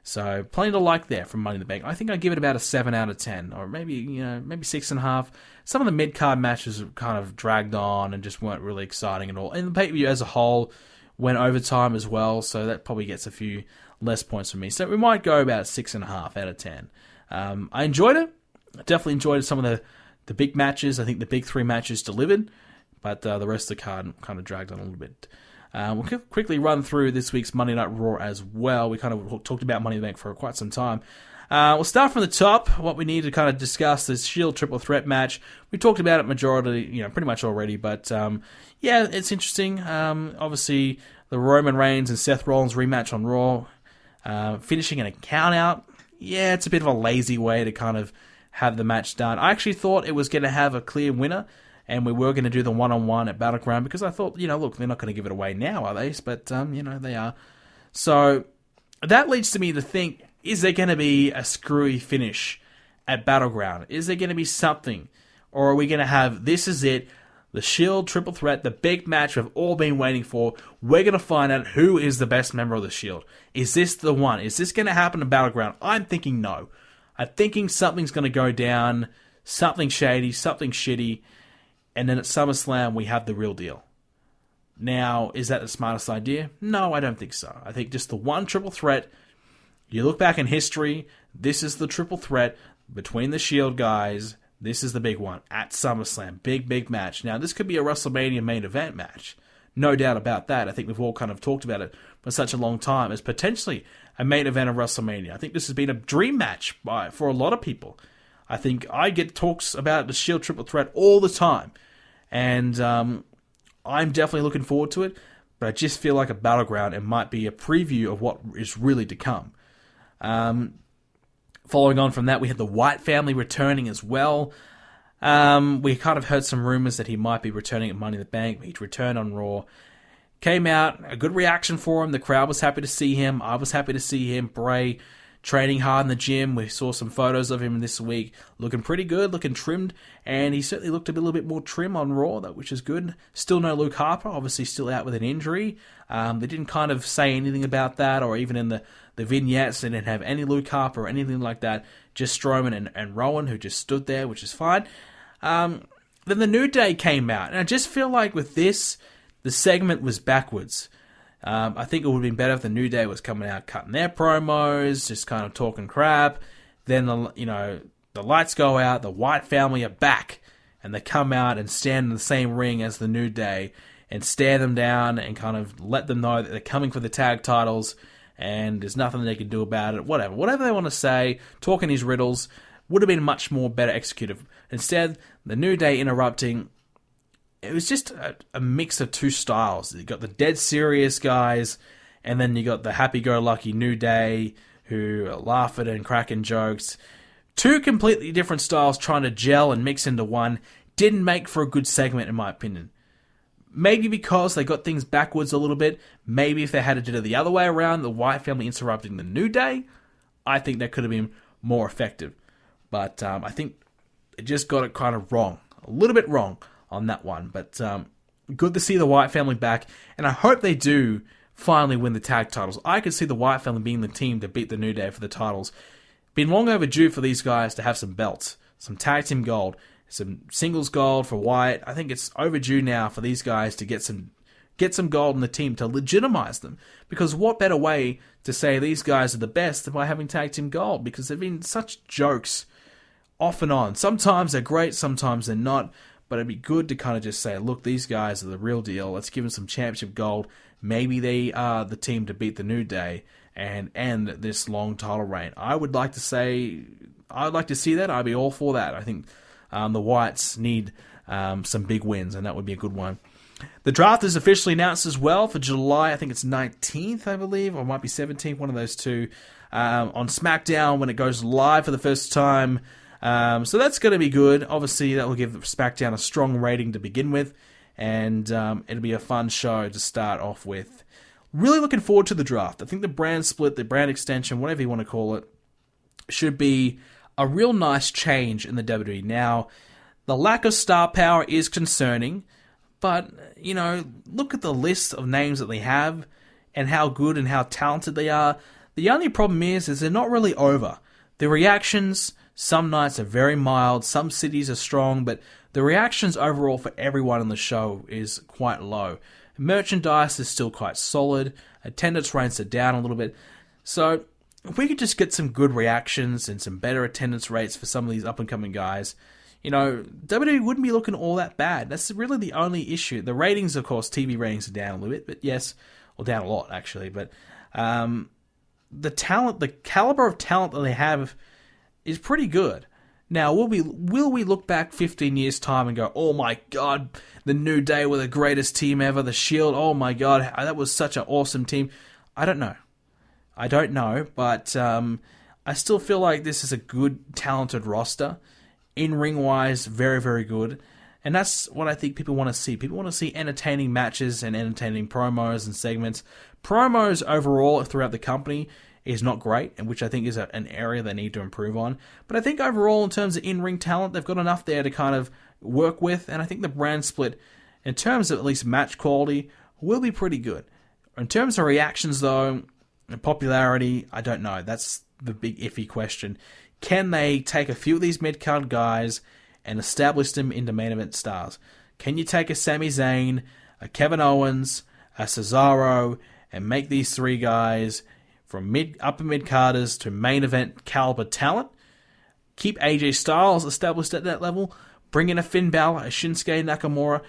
So plenty to like there from Money in the Bank. I think I'd give it about a 7 out of 10, or maybe 6.5. Some of the mid-card matches kind of dragged on and just weren't really exciting at all. And the pay-per-view as a whole went overtime as well, so that probably gets a few less points from me. So we might go about 6.5 out of 10. I enjoyed it. I definitely enjoyed some of the big matches. I think the big 3 matches delivered, but the rest of the card kind of dragged on a little bit. We'll quickly run through this week's Monday Night Raw as well. We kind of talked about Money in the Bank for quite some time. We'll start from the top. What we need to kind of discuss this Shield Triple Threat match. We talked about it pretty much already, but it's interesting. Obviously, the Roman Reigns and Seth Rollins rematch on Raw, finishing in a count out. Yeah, it's a bit of a lazy way to kind of have the match done. I actually thought it was going to have a clear winner, and we were going to do the one-on-one at Battleground because I thought, look, they're not going to give it away now, are they? But, they are. So that leads to me to think, is there going to be a screwy finish at Battleground? Is there going to be something? Or are we going to have, this is it, the Shield Triple Threat, the big match we've all been waiting for? We're going to find out who is the best member of the Shield. Is this the one? Is this going to happen at Battleground? I'm thinking no. I'm thinking something's going to go down, something shady, something shitty, and then at SummerSlam, we have the real deal. Now, is that the smartest idea? No, I don't think so. I think just the one triple threat. You look back in history, this is the triple threat between the Shield guys. This is the big one at SummerSlam. Big, big match. Now, this could be a WrestleMania main event match. No doubt about that. I think we've all kind of talked about it for such a long time as potentially a main event of WrestleMania. I think this has been a dream match for a lot of people. I think I get talks about the Shield Triple Threat all the time. And I'm definitely looking forward to it. But I just feel like a Battleground, it might be a preview of what is really to come. Following on from that, we had the Wyatt family returning as well. We kind of heard some rumors that he might be returning at Money in the Bank. He'd return on Raw. Came out, a good reaction for him. The crowd was happy to see him. I was happy to see him. Bray training hard in the gym. We saw some photos of him this week. Looking pretty good, looking trimmed. And he certainly looked a little bit more trim on Raw, which is good. Still no Luke Harper, obviously still out with an injury. They didn't kind of say anything about that, or even in the vignettes, they didn't have any Luke Harper or anything like that. Just Strowman and Rowan, who just stood there, which is fine. Then the New Day came out. And I just feel like with this, the segment was backwards. I think it would have been better if the New Day was coming out cutting their promos, just kind of talking crap. Then, the lights go out, the Wyatt family are back, and they come out and stand in the same ring as the New Day and stare them down and kind of let them know that they're coming for the tag titles and there's nothing they can do about it, whatever they want to say, talking these riddles, would have been much more better executed. Instead, the New Day interrupting. It was just a mix of two styles. You got the dead serious guys, and then you got the happy-go-lucky New Day who are laughing and cracking jokes. Two completely different styles trying to gel and mix into one didn't make for a good segment, in my opinion. Maybe because they got things backwards a little bit. Maybe if they had to do it the other way around, the Wyatt family interrupting the New Day, I think that could have been more effective. But I think it just got it kind of wrong. A little bit wrong on that one, but good to see the Wyatt family back, and I hope they do finally win the tag titles. I could see the Wyatt family being the team to beat the New Day for the titles. Been long overdue for these guys to have some belts, some tag team gold, some singles gold for Wyatt. I think it's overdue now for these guys to get some gold in the team to legitimize them, because what better way to say these guys are the best than by having tag team gold, because they've been such jokes off and on. Sometimes they're great, sometimes they're not. But it'd be good to kind of just say, look, these guys are the real deal. Let's give them some championship gold. Maybe they are the team to beat the New Day and end this long title reign. I'd like to see that. I'd be all for that. I think the Wyatts need some big wins, and that would be a good one. The draft is officially announced as well for July. I think it's 19th, I believe, or it might be 17th, one of those two, on SmackDown when it goes live for the first time. So that's going to be good. Obviously, that will give SmackDown a strong rating to begin with, and it'll be a fun show to start off with. Really looking forward to the draft. I think the brand split, the brand extension, whatever you want to call it, should be a real nice change in the WWE. Now, the lack of star power is concerning, but, look at the list of names that they have and how good and how talented they are. The only problem is they're not really over. The reactions, some nights are very mild, some cities are strong, but the reactions overall for everyone on the show is quite low. Merchandise is still quite solid, attendance rates are down a little bit, so if we could just get some good reactions and some better attendance rates for some of these up-and-coming guys, WWE wouldn't be looking all that bad. That's really the only issue. The ratings, of course, TV ratings are down a little bit, but yes, or down a lot actually, but the talent, the caliber of talent that they have is pretty good. Now, will we look back 15 years' time and go, oh my god, the New Day were the greatest team ever, the Shield, oh my god, that was such an awesome team? I don't know, but I still feel like this is a good, talented roster. In-ring wise, very, very good. And that's what I think people want to see. People want to see entertaining matches and entertaining promos and segments. Promos overall throughout the company is not great, and which I think is an area they need to improve on. But I think overall, in terms of in-ring talent, they've got enough there to kind of work with, and I think the brand split, in terms of at least match quality, will be pretty good. In terms of reactions, though, and popularity, I don't know. That's the big iffy question. Can they take a few of these mid-card guys and establish them into main event stars? Can you take a Sami Zayn, a Kevin Owens, a Cesaro, and make these three guys from upper mid-carders to main event caliber talent? Keep AJ Styles established at that level. Bring in a Finn Balor, a Shinsuke Nakamura,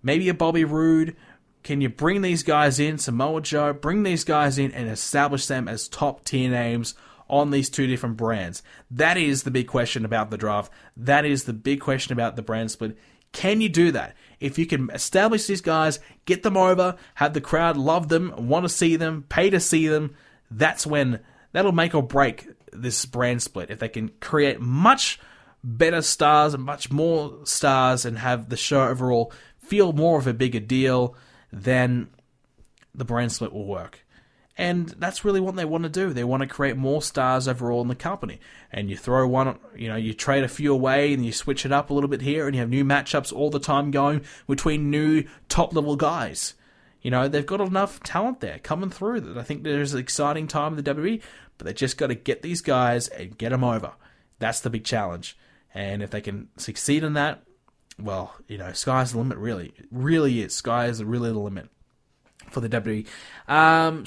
maybe a Bobby Roode. Can you bring these guys in, Samoa Joe, bring these guys in and establish them as top tier names on these two different brands? That is the big question about the draft. That is the big question about the brand split. Can you do that? If you can establish these guys, get them over, have the crowd love them, want to see them, pay to see them, that's when that'll make or break this brand split. If they can create much better stars and much more stars and have the show overall feel more of a bigger deal, then the brand split will work. And that's really what they want to do. They want to create more stars overall in the company. And you throw one, you trade a few away and you switch it up a little bit here and you have new matchups all the time going between new top-level guys. They've got enough talent there coming through that I think there's an exciting time in the WWE, but they just got to get these guys and get them over. That's the big challenge. And if they can succeed in that, well, sky's the limit, really. It really is. Sky is really the limit for the WWE.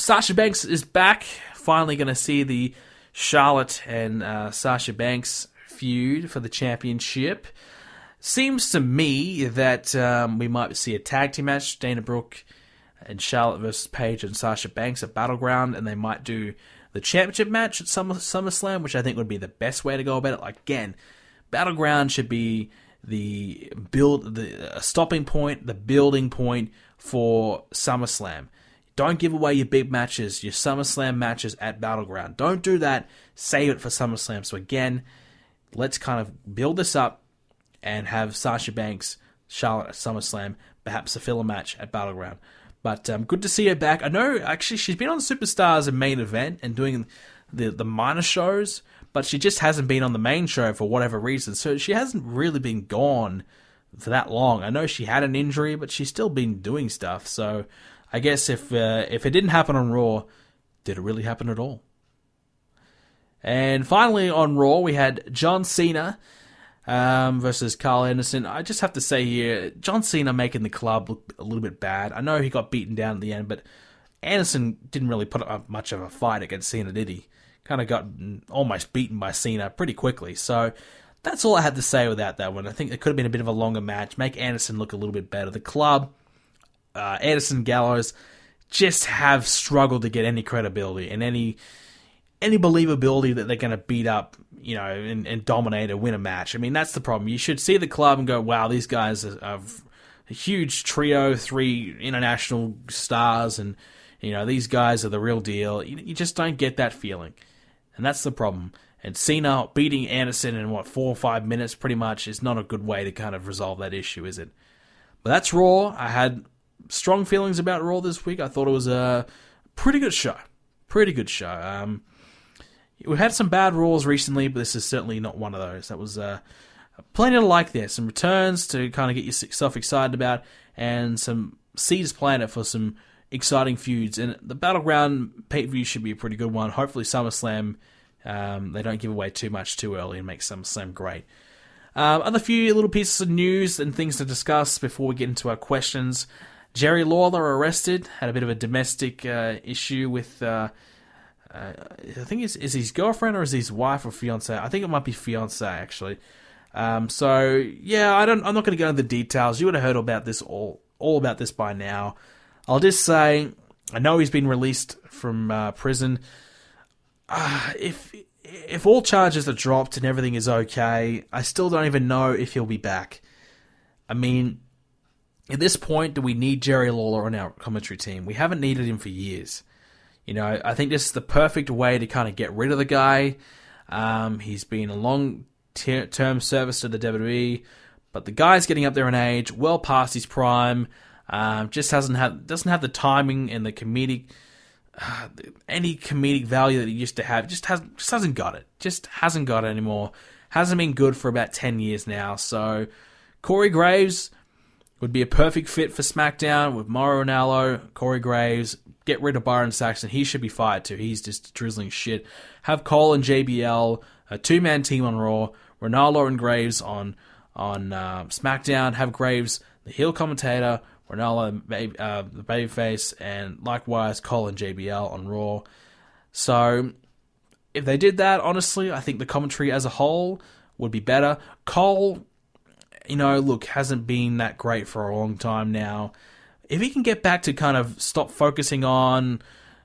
Sasha Banks is back. Finally going to see the Charlotte and Sasha Banks feud for the championship. Seems to me that we might see a tag team match, Dana Brooke and Charlotte versus Paige and Sasha Banks at Battleground, and they might do the championship match at SummerSlam, which I think would be the best way to go about it. Again, Battleground should be the stopping point, the building point for SummerSlam. Don't give away your big matches, your SummerSlam matches at Battleground. Don't do that. Save it for SummerSlam. So again, let's kind of build this up and have Sasha Banks, Charlotte at SummerSlam, perhaps a filler match at Battleground. But good to see her back. I know, actually, she's been on Superstars and Main Event and doing the minor shows, but she just hasn't been on the main show for whatever reason. So she hasn't really been gone for that long. I know she had an injury, but she's still been doing stuff. So I guess if it didn't happen on Raw, did it really happen at all? And finally on Raw, we had John Cena versus Carl Anderson. I just have to say here, John Cena making the club look a little bit bad. I know he got beaten down at the end, but Anderson didn't really put up much of a fight against Cena, did he? Kind of got almost beaten by Cena pretty quickly. So that's all I had to say without that one. I think it could have been a bit of a longer match, make Anderson look a little bit better. The club, Anderson, Gallows, just have struggled to get any credibility and any believability that they're going to beat up, and dominate or win a match. I mean, that's the problem. You should see the club and go, wow, these guys are a huge trio, 3 international stars, and, these guys are the real deal. You just don't get that feeling. And that's the problem. And Cena beating Anderson in, 4 or 5 minutes pretty much is not a good way to kind of resolve that issue, is it? But that's Raw. I had strong feelings about Raw this week. I thought it was a pretty good show. We've had some bad Raws recently, but this is certainly not one of those. That was plenty to like there. Some returns to kind of get yourself excited about, and some seeds planted for some exciting feuds. And the Battleground pay-per-view should be a pretty good one. Hopefully SummerSlam, they don't give away too much too early and make SummerSlam great. Other few little pieces of news and things to discuss before we get into our questions. Jerry Lawler arrested, had a bit of a domestic issue with... I think is his girlfriend or is his wife or fiance? I think it might be fiance actually. So yeah, I'm not going to go into the details. You would have heard about this all about this by now. I'll just say I know he's been released from prison. If all charges are dropped and everything is okay, I still don't even know if he'll be back. I mean, at this point, do we need Jerry Lawler on our commentary team? We haven't needed him for years. I think this is the perfect way to kind of get rid of the guy. He's been a long-term service to the WWE, but the guy's getting up there in age, well past his prime. Just doesn't have the timing and the comedic, any comedic value that he used to have. Just hasn't got it. Just hasn't got it anymore. Hasn't been good for about 10 years now. So Corey Graves would be a perfect fit for SmackDown with Mauro Ranallo, Corey Graves. Get rid of Byron Saxton. He should be fired too. He's just drizzling shit. Have Cole and JBL, a 2-man team on Raw. Ranallo and Graves on SmackDown. Have Graves, the heel commentator. Ranallo, the babyface. And likewise, Cole and JBL on Raw. So, if they did that, honestly, I think the commentary as a whole would be better. Cole, hasn't been that great for a long time now. If he can get back to kind of stop focusing on,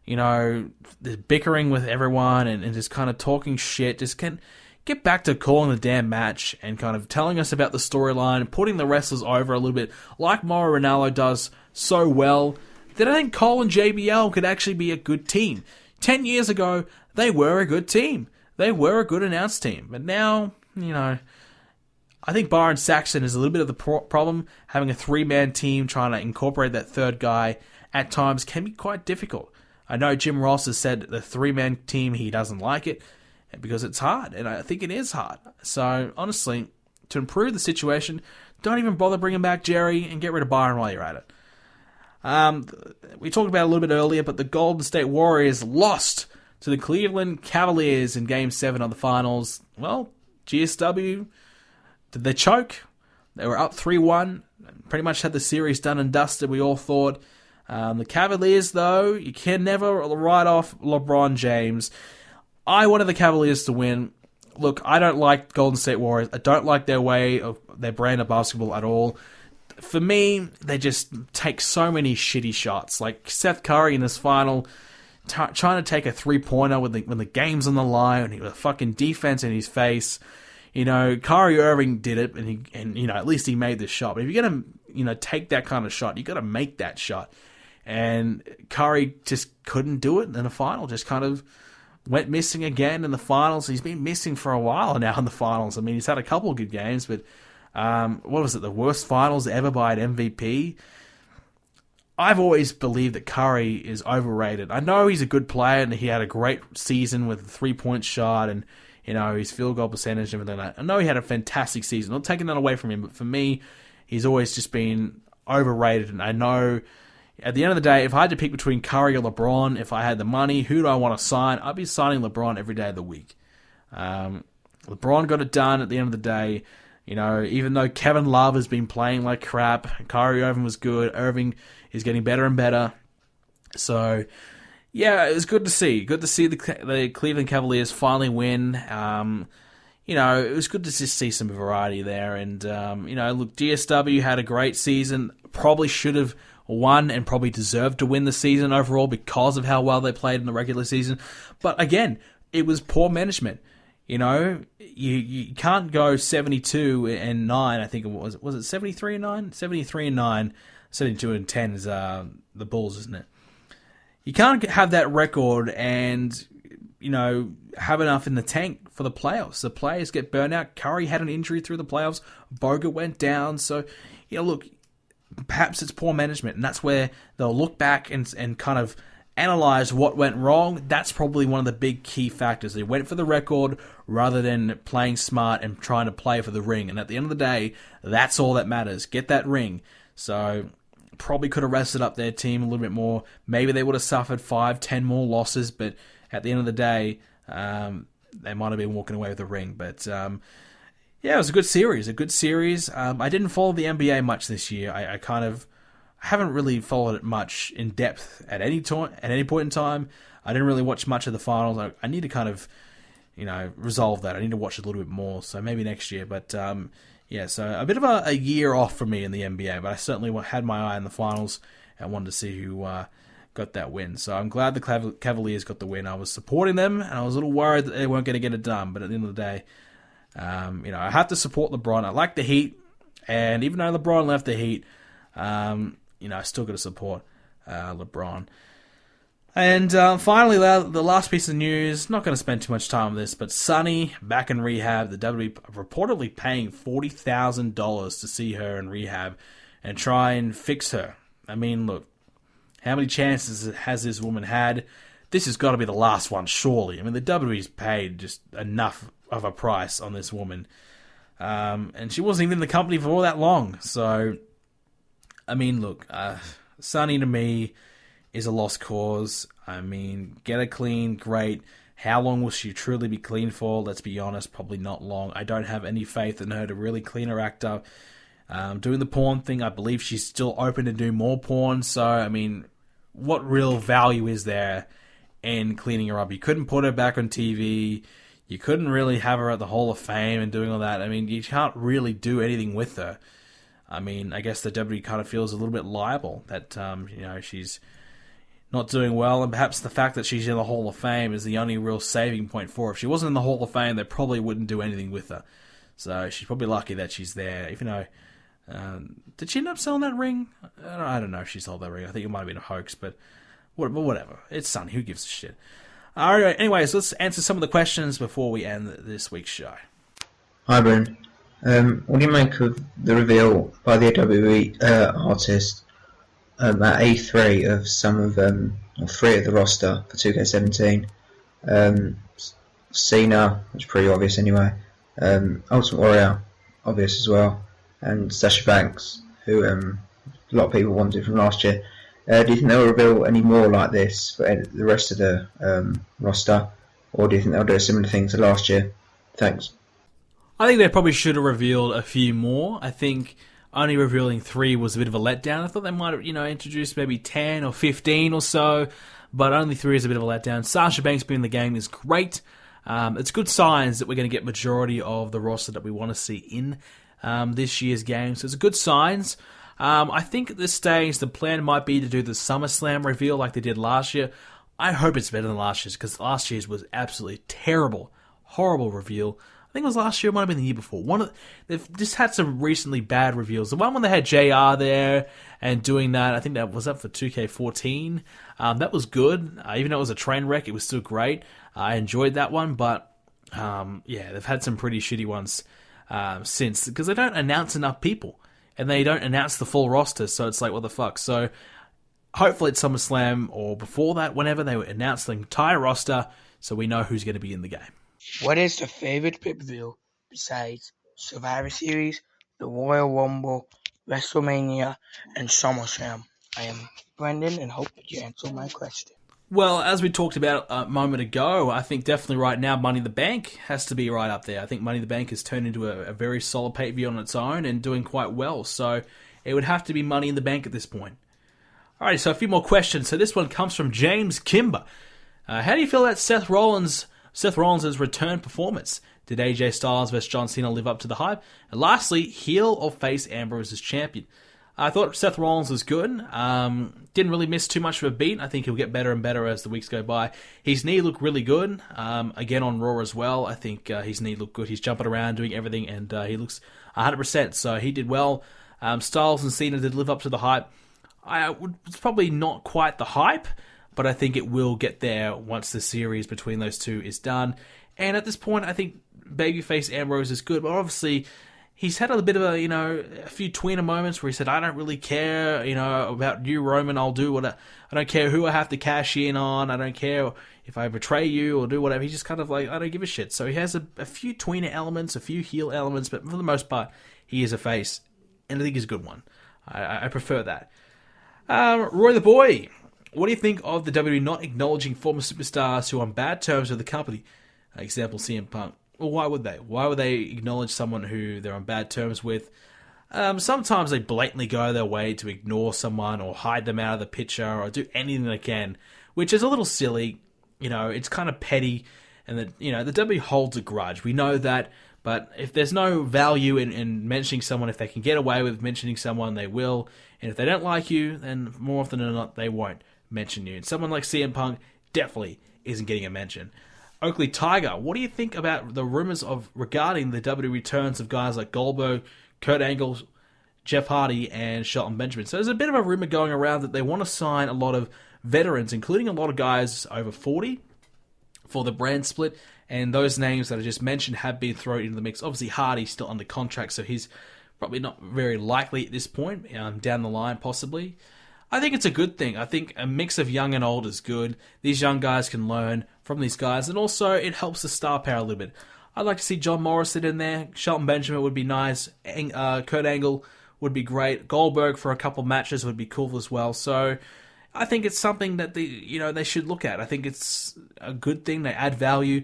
the bickering with everyone and just kind of talking shit, just can get back to calling the damn match and kind of telling us about the storyline and putting the wrestlers over a little bit, like Mauro Ranallo does so well, then I think Cole and JBL could actually be a good team. 10 years ago, they were a good team. They were a good announced team. But now, I think Byron Saxton is a little bit of the problem, having a 3-man team, trying to incorporate that third guy, at times can be quite difficult. I know Jim Ross has said the 3-man team, he doesn't like it because it's hard, and I think it is hard. So, honestly, to improve the situation, don't even bother bringing back Jerry and get rid of Byron while you're at it. We talked about it a little bit earlier, but the Golden State Warriors lost to the Cleveland Cavaliers in Game 7 of the finals. Well, GSW, did they choke? They were up 3-1, pretty much had the series done and dusted, we all thought. The Cavaliers, though, you can never write off LeBron James. I wanted the Cavaliers to win. Look, I don't like Golden State Warriors. I don't like their brand of basketball at all. For me, they just take so many shitty shots. Like Seth Curry in this final, trying to take a 3-pointer when the game's on the line, and with a fucking defense in his face. You know, Kyrie Irving did it, and you know, at least he made this shot. But if you're gonna, take that kind of shot, you got to make that shot. And Curry just couldn't do it in the final. Just kind of went missing again in the finals. He's been missing for a while now in the finals. I mean, he's had a couple of good games, but what was it? The worst finals ever by an MVP. I've always believed that Curry is overrated. I know he's a good player and he had a great season with a 3-point shot and, his field goal percentage and everything like that. I know he had a fantastic season. Not taking that away from him, but for me, he's always just been overrated. And I know at the end of the day, if I had to pick between Curry or LeBron, if I had the money, who do I want to sign? I'd be signing LeBron every day of the week. LeBron got it done at the end of the day. Even though Kevin Love has been playing like crap, Kyrie Irving was good, Irving is getting better and better. So, yeah, it was good to see. Good to see the Cleveland Cavaliers finally win. It was good to just see some variety there. And, look, GSW had a great season. Probably should have won and probably deserved to win the season overall because of how well they played in the regular season. But, again, it was poor management. You can't go 72-9. I think it was it 73-9? 73-9, 72-10 is the Bulls, isn't it? You can't have that record and have enough in the tank for the playoffs. The players get burnt out. Curry had an injury through the playoffs. Bogut went down. So look, perhaps it's poor management, and that's where they'll look back and kind of analyze what went wrong. That's probably one of the big key factors. They went for the record rather than playing smart and trying to play for the ring. And at the end of the day, that's all that matters. Get that ring. So probably could have rested up their team a little bit more. Maybe they would have suffered 5-10 more losses, but at the end of the day, they might have been walking away with the ring. But it was a good series. I didn't follow the NBA much this year. I haven't really followed it much in depth at any point in time. I didn't really watch much of the finals. I need to kind of, resolve that. I need to watch it a little bit more. So maybe next year. But so a bit of a year off for me in the NBA. But I certainly had my eye on the finals and wanted to see who got that win. So I'm glad the Cavaliers got the win. I was supporting them, and I was a little worried that they weren't going to get it done. But at the end of the day, I have to support LeBron. I like the Heat, and even though LeBron left the Heat, I still got to support LeBron. And finally, the last piece of news, not going to spend too much time on this, but Sunny back in rehab. The WWE reportedly paying $40,000 to see her in rehab and try and fix her. I mean, look, how many chances has this woman had? This has got to be the last one, surely. I mean, the WWE's paid just enough of a price on this woman. And she wasn't even in the company for all that long. So, I mean, look, Sunny to me is a lost cause. I mean, get her clean, great. How long will she truly be clean for? Let's be honest, probably not long. I don't have any faith in her to really clean her act up. Doing the porn thing, I believe she's still open to do more porn. So, I mean, what real value is there in cleaning her up? You couldn't put her back on TV. You couldn't really have her at the Hall of Fame and doing all that. I mean, you can't really do anything with her. I mean, I guess the WWE kind of feels a little bit liable that, she's not doing well, and perhaps the fact that she's in the Hall of Fame is the only real saving point for her. If she wasn't in the Hall of Fame, they probably wouldn't do anything with her. So she's probably lucky that she's there, even though... did she end up selling that ring? I don't know if she sold that ring. I think it might have been a hoax, but whatever. It's Sunny. Who gives a shit? All right, anyways, let's answer some of the questions before we end this week's show. Hi, Bren. What do you make of the reveal by the WWE artist at E3 of some of or 3 of the roster for 2K17. Cena, which is pretty obvious anyway. Ultimate Warrior, obvious as well, and Sasha Banks, who a lot of people wanted from last year. Do you think they'll reveal any more like this for the rest of the roster, or do you think they'll do a similar thing to last year? Thanks. I think they probably should have revealed a few more. I think only revealing 3 was a bit of a letdown. I thought they might have, introduced maybe 10 or 15 or so, but only 3 is a bit of a letdown. Sasha Banks being in the game is great. It's good signs that we're going to get majority of the roster that we want to see in this year's game. So it's good signs. I think at this stage the plan might be to do the SummerSlam reveal like they did last year. I hope it's better than last year's, because last year's was absolutely terrible. Horrible reveal. I think it was last year, it might have been the year before. They've just had some recently bad reveals. The one when they had JR there and doing that, I think that was up for 2K14. That was good. Even though it was a train wreck, it was still great. I enjoyed that one, but they've had some pretty shitty ones since, because they don't announce enough people. And they don't announce the full roster, so it's like, what the fuck? So hopefully at SummerSlam or before that, whenever they would announce the entire roster, so we know who's going to be in the game. What is the favorite pay-per-view besides Survivor Series, the Royal Rumble, WrestleMania, and SummerSlam? I am Brendan, and hope that you answer my question. Well, as we talked about a moment ago, I think definitely right now Money in the Bank has to be right up there. I think Money in the Bank has turned into a very solid pay-per-view on its own and doing quite well. So it would have to be Money in the Bank at this point. Alright, so a few more questions. So this one comes from James Kimber. How do you feel about Seth Rollins' return performance? Did AJ Styles vs John Cena live up to the hype? And lastly, heel or face Ambrose as champion? I thought Seth Rollins was good. Didn't really miss too much of a beat. I think he'll get better and better as the weeks go by. His knee looked really good. Again on Raw as well. I think his knee looked good. He's jumping around, doing everything, and he looks 100%. So he did well. Styles and Cena did live up to the hype. It's probably not quite the hype, but I think it will get there once the series between those two is done. And at this point, I think babyface Ambrose is good, but obviously he's had a bit of a few tweener moments where he said, I don't really care, about you, Roman, I'll do what I don't care who I have to cash in on, I don't care if I betray you or do whatever. He's just kind of like, I don't give a shit. So he has a few tweener elements, a few heel elements, but for the most part, he is a face, and I think he's a good one. I prefer that. Roy the Boy, what do you think of the WWE not acknowledging former superstars who are on bad terms with the company? Example, CM Punk. Well, why would they? Why would they acknowledge someone who they're on bad terms with? Sometimes they blatantly go their way to ignore someone or hide them out of the picture or do anything they can, which is a little silly. It's kind of petty, and that the WWE holds a grudge. We know that, but if there's no value in mentioning someone, if they can get away with mentioning someone, they will. And if they don't like you, then more often than not, they won't mention you. And someone like CM Punk definitely isn't getting a mention. Oakley Tiger, what do you think about the rumors regarding the WWE returns of guys like Goldberg, Kurt Angle, Jeff Hardy, and Shelton Benjamin? So there's a bit of a rumor going around that they want to sign a lot of veterans, including a lot of guys over 40 for the brand split. And those names that I just mentioned have been thrown into the mix. Obviously, Hardy's still under contract, so he's probably not very likely at this point, down the line possibly. I think it's a good thing. I think a mix of young and old is good. These young guys can learn from these guys, and also it helps the star power a little bit. I'd like to see John Morrison in there. Shelton Benjamin would be nice. Kurt Angle would be great. Goldberg for a couple matches would be cool as well. So I think it's something that they should look at. I think it's a good thing. They add value.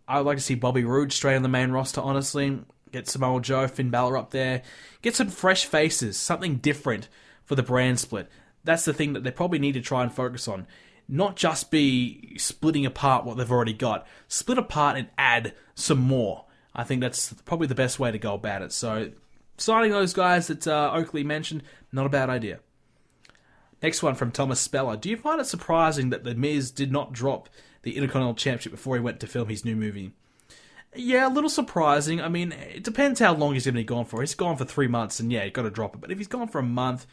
I'd like to see Bobby Roode straight on the main roster, honestly. Get Samoa Joe, Finn Balor up there. Get some fresh faces, something different for the brand split. That's the thing that they probably need to try and focus on. Not just be splitting apart what they've already got. Split apart and add some more. I think that's probably the best way to go about it. So, signing those guys that Oakley mentioned, not a bad idea. Next one from Thomas Speller. Do you find it surprising that The Miz did not drop the Intercontinental Championship before he went to film his new movie? Yeah, a little surprising. I mean, it depends how long he's going to be gone for. He's gone for 3 months, and yeah, you've got to drop it. But if he's gone for a month,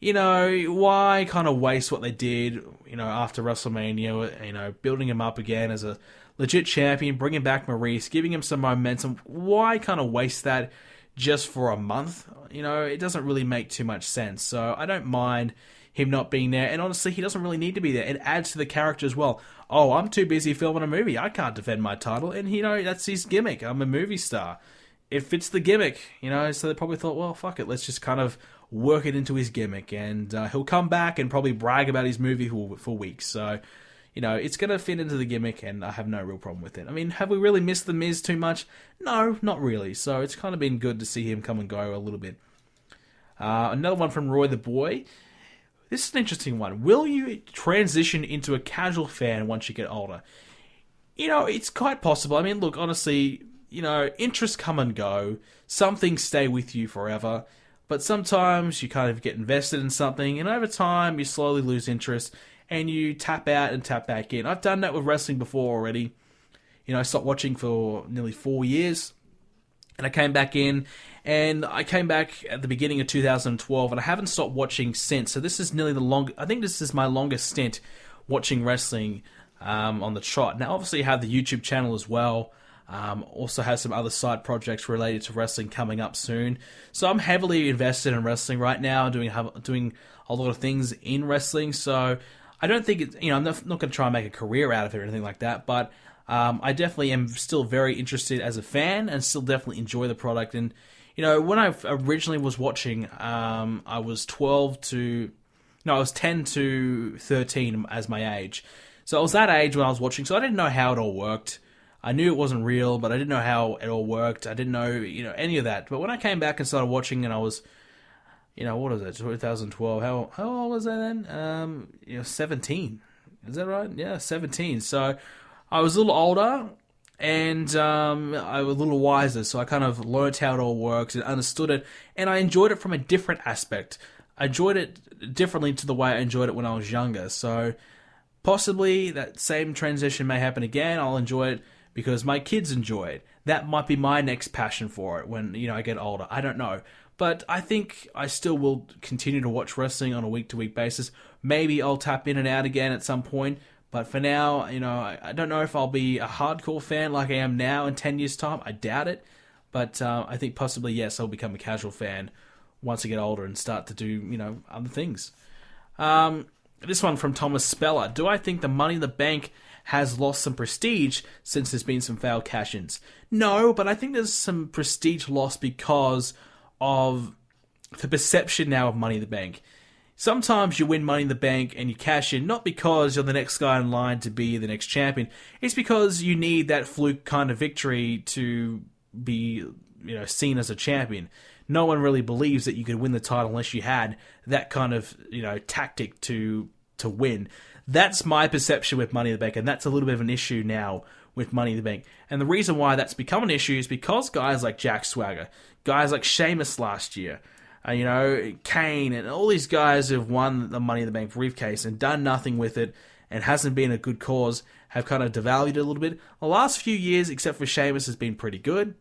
why kind of waste what they did, after WrestleMania, building him up again as a legit champion, bringing back Maurice, giving him some momentum. Why kind of waste that just for a month? It doesn't really make too much sense. So I don't mind him not being there. And honestly, he doesn't really need to be there. It adds to the character as well. Oh, I'm too busy filming a movie. I can't defend my title. And, that's his gimmick. I'm a movie star. It fits the gimmick, so they probably thought, well, fuck it. Let's just kind of work it into his gimmick. And he'll come back and probably brag about his movie for weeks. So, it's going to fit into the gimmick, and I have no real problem with it. I mean, have we really missed The Miz too much? No, not really. So it's kind of been good to see him come and go a little bit. Another one from Roy the Boy. This is an interesting one. Will you transition into a casual fan once you get older? It's quite possible. I mean, look, honestly, interests come and go. Some things stay with you forever. But sometimes you kind of get invested in something, and over time you slowly lose interest, and you tap out and tap back in. I've done that with wrestling before already. I stopped watching for nearly 4 years, and I came back in, and I came back at the beginning of 2012, and I haven't stopped watching since. So this is nearly I think this is my longest stint watching wrestling on the trot. Now, obviously, I have the YouTube channel as well. Also has some other side projects related to wrestling coming up soon. So I'm heavily invested in wrestling right now, doing a lot of things in wrestling. So I don't think it's, I'm not going to try and make a career out of it or anything like that, but I definitely am still very interested as a fan and still definitely enjoy the product. And, when I originally was watching, I was 10 to 13 as my age. So I was that age when I was watching, so I didn't know how it all worked. I knew it wasn't real, but I didn't know how it all worked. I didn't know, any of that. But when I came back and started watching, and I was, what is it, 2012? How old was I then? 17. Is that right? Yeah, 17. So I was a little older, and I was a little wiser. So I kind of learned how it all works and understood it, and I enjoyed it from a different aspect. I enjoyed it differently to the way I enjoyed it when I was younger. So possibly that same transition may happen again. I'll enjoy it because my kids enjoy it. That might be my next passion for it when, I get older. I don't know. But I think I still will continue to watch wrestling on a week-to-week basis. Maybe I'll tap in and out again at some point. But for now, I don't know if I'll be a hardcore fan like I am now in 10 years' time. I doubt it. But I think possibly, yes, I'll become a casual fan once I get older and start to do, other things. This one from Thomas Speller. Do I think the Money in the Bank has lost some prestige since there's been some failed cash-ins? No, but I think there's some prestige lost because of the perception now of Money in the Bank. Sometimes you win Money in the Bank and you cash in, not because you're the next guy in line to be the next champion. It's because you need that fluke kind of victory to be, seen as a champion. No one really believes that you could win the title unless you had that kind of, tactic to win. That's my perception with Money in the Bank, and that's a little bit of an issue now with Money in the Bank. And the reason why that's become an issue is because guys like Jack Swagger, guys like Sheamus last year, Kane, and all these guys who have won the Money in the Bank briefcase and done nothing with it and hasn't been a good cause, have kind of devalued it a little bit. The last few years, except for Sheamus, has been pretty good.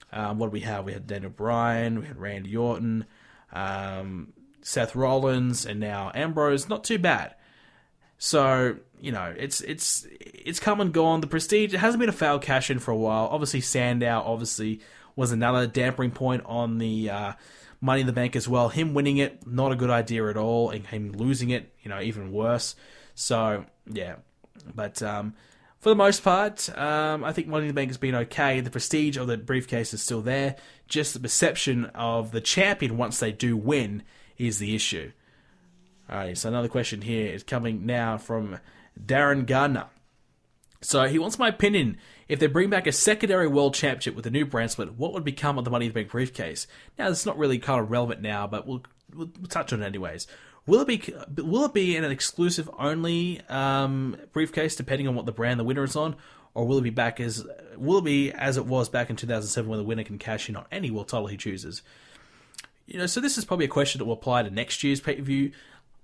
What did we have? We had Daniel Bryan, we had Randy Orton, Seth Rollins, and now Ambrose. Not too bad. So, it's come and gone. The prestige, it hasn't been a failed cash-in for a while. Obviously, Sandow was another dampering point on the Money in the Bank as well. Him winning it, not a good idea at all, and him losing it, even worse. So, yeah. But for the most part, I think Money in the Bank has been okay. The prestige of the briefcase is still there. Just the perception of the champion once they do win is the issue. Alright, so another question here is coming now from Darren Gardner. So he wants my opinion. If they bring back a secondary world championship with a new brand split, what would become of the Money in the Bank briefcase? Now, it's not really kind of relevant now, but we'll touch on it anyways. Will it be an exclusive only briefcase, depending on what the brand the winner is on, or will it be as it was back in 2007, where the winner can cash in on any world title he chooses? So this is probably a question that will apply to next year's pay-per-view.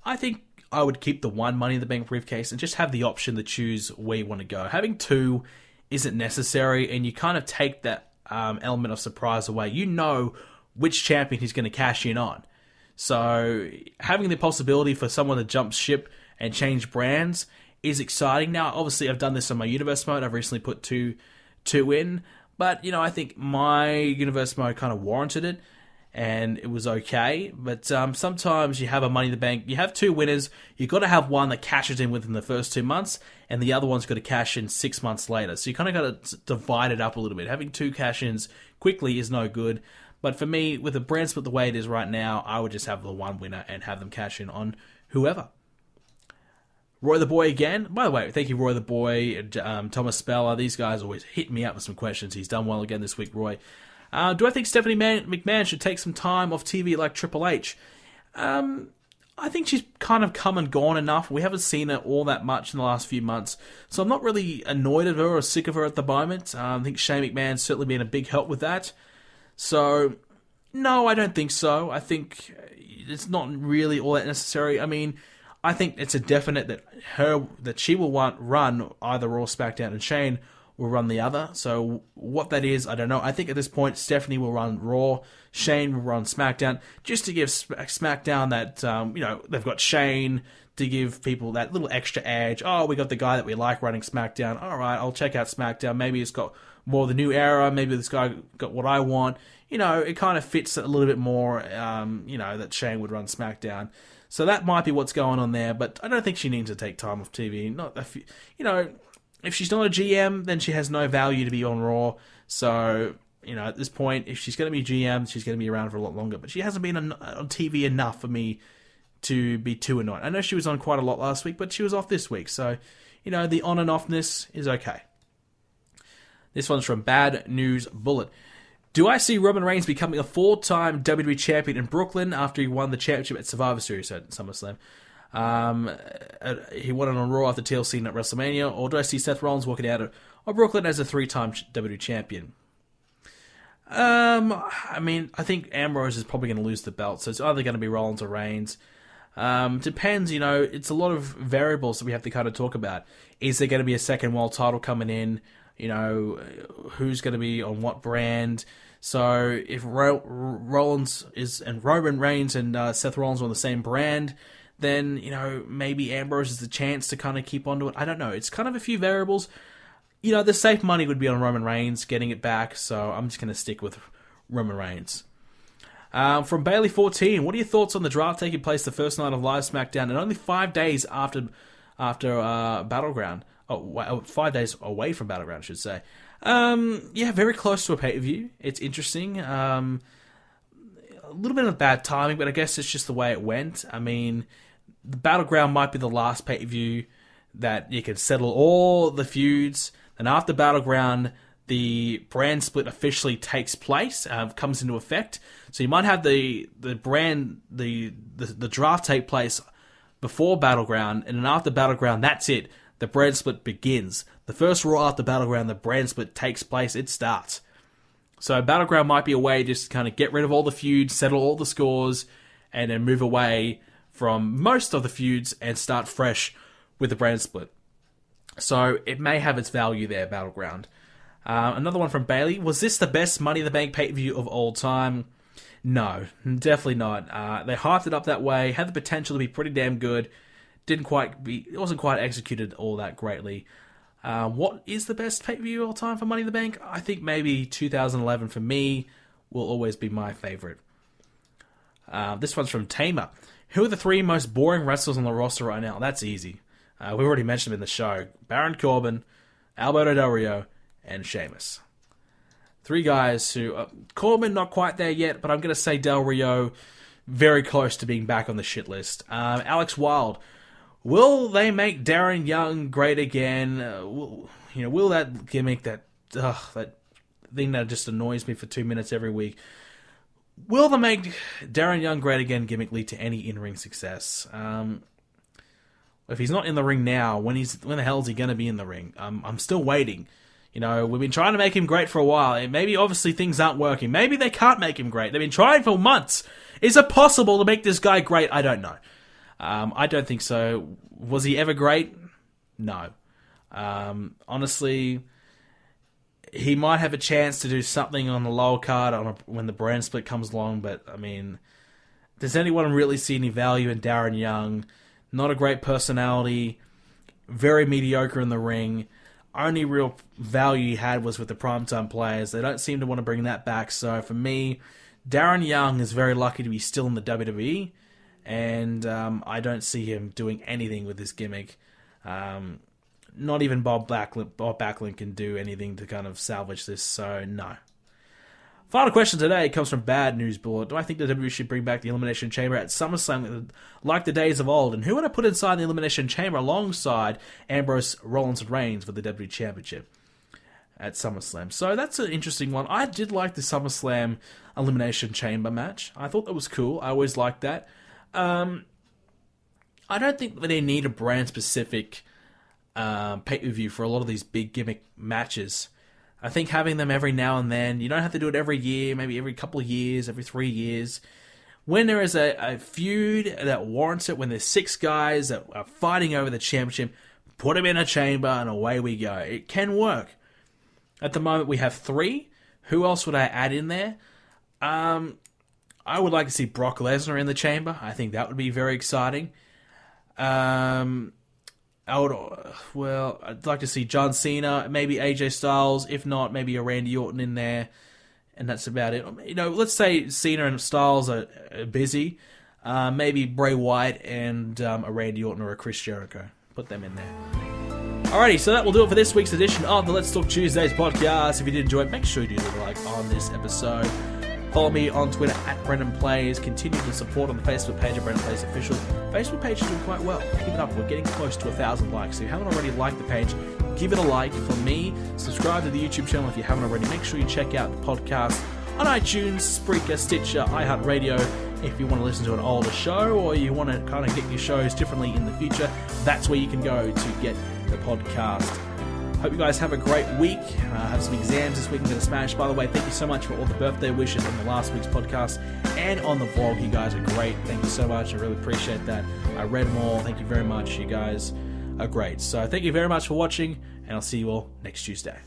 I think I would keep the one Money in the Bank briefcase and just have the option to choose where you want to go. Having two isn't necessary, and you kind of take that element of surprise away. You know which champion he's going to cash in on. So having the possibility for someone to jump ship and change brands is exciting. Now, obviously, I've done this on my Universe mode. I've recently put two in. But, I think my Universe mode kind of warranted it. and it was okay. But sometimes you have a Money in the Bank, you have two winners, you've got to have one that cashes in within the first 2 months, and the other one's got to cash in 6 months later. So you kind of got to divide it up a little bit. Having two cash-ins quickly is no good. But for me, with the brand split the way it is right now, I would just have the one winner and have them cash in on whoever. Roy the Boy again. By the way, thank you, Roy the Boy, Thomas Speller. These guys always hit me up with some questions. He's done well again this week, Roy. Do I think Stephanie McMahon should take some time off TV like Triple H? I think she's kind of come and gone enough. We haven't seen her all that much in the last few months, so I'm not really annoyed at her or sick of her at the moment. I think Shane McMahon's certainly been a big help with that. So, no, I don't think so. I think it's not really all that necessary. I mean, I think it's a definite that she will run either Raw, SmackDown, and Shane will run the other. So what that is, I don't know. I think at this point, Stephanie will run Raw, Shane will run SmackDown, just to give SmackDown that, they've got Shane to give people that little extra edge. Oh, we got the guy that we like running SmackDown. All right, I'll check out SmackDown. Maybe it's got more of the new era. Maybe this guy got what I want. It kind of fits a little bit more, that Shane would run SmackDown. So that might be what's going on there, but I don't think she needs to take time off TV. If she's not a GM, then she has no value to be on Raw. So, at this point, if she's going to be GM, she's going to be around for a lot longer. But she hasn't been on TV enough for me to be too annoyed. I know she was on quite a lot last week, but she was off this week. So, the on and offness is okay. This one's from Bad News Bullet. Do I see Roman Reigns becoming a 4-time WWE champion in Brooklyn after he won the championship at Survivor Series at SummerSlam? He won it on Raw after TLC at WrestleMania, or do I see Seth Rollins walking out of Brooklyn as a 3-time WWE champion? I think Ambrose is probably going to lose the belt, so it's either going to be Rollins or Reigns. Depends, it's a lot of variables that we have to kind of talk about. Is there going to be a second world title coming in? Who's going to be on what brand? So if Rollins and Roman Reigns and Seth Rollins are on the same brand, then, maybe Ambrose is the chance to kind of keep onto it. I don't know. It's kind of a few variables. The safe money would be on Roman Reigns getting it back, so I'm just going to stick with Roman Reigns. From Bailey14, what are your thoughts on the draft taking place the first night of Live SmackDown and only 5 days after Battleground? 5 days away from Battleground, I should say. Very close to a pay-per-view. It's interesting. A little bit of bad timing, but I guess it's just the way it went. I mean, the Battleground might be the last pay-per-view that you can settle all the feuds. And after Battleground, the brand split officially takes place, comes into effect. So you might have the draft take place before Battleground, and then after Battleground, that's it. The brand split begins. The first Raw after Battleground, the brand split takes place. It starts. So Battleground might be a way just to kind of get rid of all the feuds, settle all the scores, and then move away from most of the feuds and start fresh with the brand split. So it may have its value there, Battleground. Another one from Bailey. Was this the best Money in the Bank pay-per-view of all time? No, definitely not. They hyped it up that way, had the potential to be pretty damn good. It wasn't quite executed all that greatly. What is the best pay-per-view of all time for Money in the Bank? I think maybe 2011 for me will always be my favorite. This one's from Tamer. Who are the 3 most boring wrestlers on the roster right now? That's easy. We already mentioned them in the show. Baron Corbin, Alberto Del Rio, and Sheamus. 3 guys who... Corbin, not quite there yet, but I'm going to say Del Rio, very close to being back on the shit list. Alex Wilde. Will they make Darren Young great again? Will that gimmick, that thing that just annoys me for 2 minutes every week, will the make Darren Young great again gimmick lead to any in-ring success? If he's not in the ring now, when the hell is he going to be in the ring? I'm still waiting. We've been trying to make him great for a while. And maybe, obviously, things aren't working. Maybe they can't make him great. They've been trying for months. Is it possible to make this guy great? I don't know. I don't think so. Was he ever great? No. Honestly, he might have a chance to do something on the lower card when the brand split comes along, but, I mean, does anyone really see any value in Darren Young? Not a great personality, very mediocre in the ring. Only real value he had was with the primetime players. They don't seem to want to bring that back, so for me, Darren Young is very lucky to be still in the WWE, and I don't see him doing anything with this gimmick. Not even Bob Backlund can do anything to kind of salvage this, so no. Final question today comes from Bad News Bullet. Do I think the WWE should bring back the Elimination Chamber at SummerSlam like the days of old? And who would I put inside the Elimination Chamber alongside Ambrose, Rollins, and Reigns for the WWE Championship at SummerSlam? So that's an interesting one. I did like the SummerSlam Elimination Chamber match. I thought that was cool. I always liked that. I don't think that they need a brand-specific pay-per-view for a lot of these big gimmick matches. I think having them every now and then, you don't have to do it every year, maybe every couple of years, every 3 years. When there is a feud that warrants it, when there's 6 guys that are fighting over the championship, put them in a chamber and away we go. It can work. At the moment we have 3. Who else would I add in there? I would like to see Brock Lesnar in the chamber. I think that would be very exciting. I'd like to see John Cena, maybe AJ Styles. If not, maybe a Randy Orton in there. And that's about it. You know, let's say Cena and Styles are busy. Maybe Bray Wyatt and a Randy Orton or a Chris Jericho. Put them in there. Alrighty, so that will do it for this week's edition of the Let's Talk Tuesdays podcast. If you did enjoy it, make sure you do leave a like on this episode. Follow me on Twitter at BrendenPlayz. Continue to support on the Facebook page of BrendenPlayz Official. Facebook page is doing quite well. Keep it up. We're getting close to 1,000 likes. So if you haven't already liked the page, give it a like. For me, subscribe to the YouTube channel if you haven't already. Make sure you check out the podcast on iTunes, Spreaker, Stitcher, iHeartRadio. If you want to listen to an older show or you want to kind of get your shows differently in the future, that's where you can go to get the podcast. Hope you guys have a great week. I have some exams this week I'm going to smash. By the way, thank you so much for all the birthday wishes on the last week's podcast and on the vlog. You guys are great. Thank you so much. I really appreciate that. I read them all. Thank you very much. You guys are great. So thank you very much for watching, and I'll see you all next Tuesday.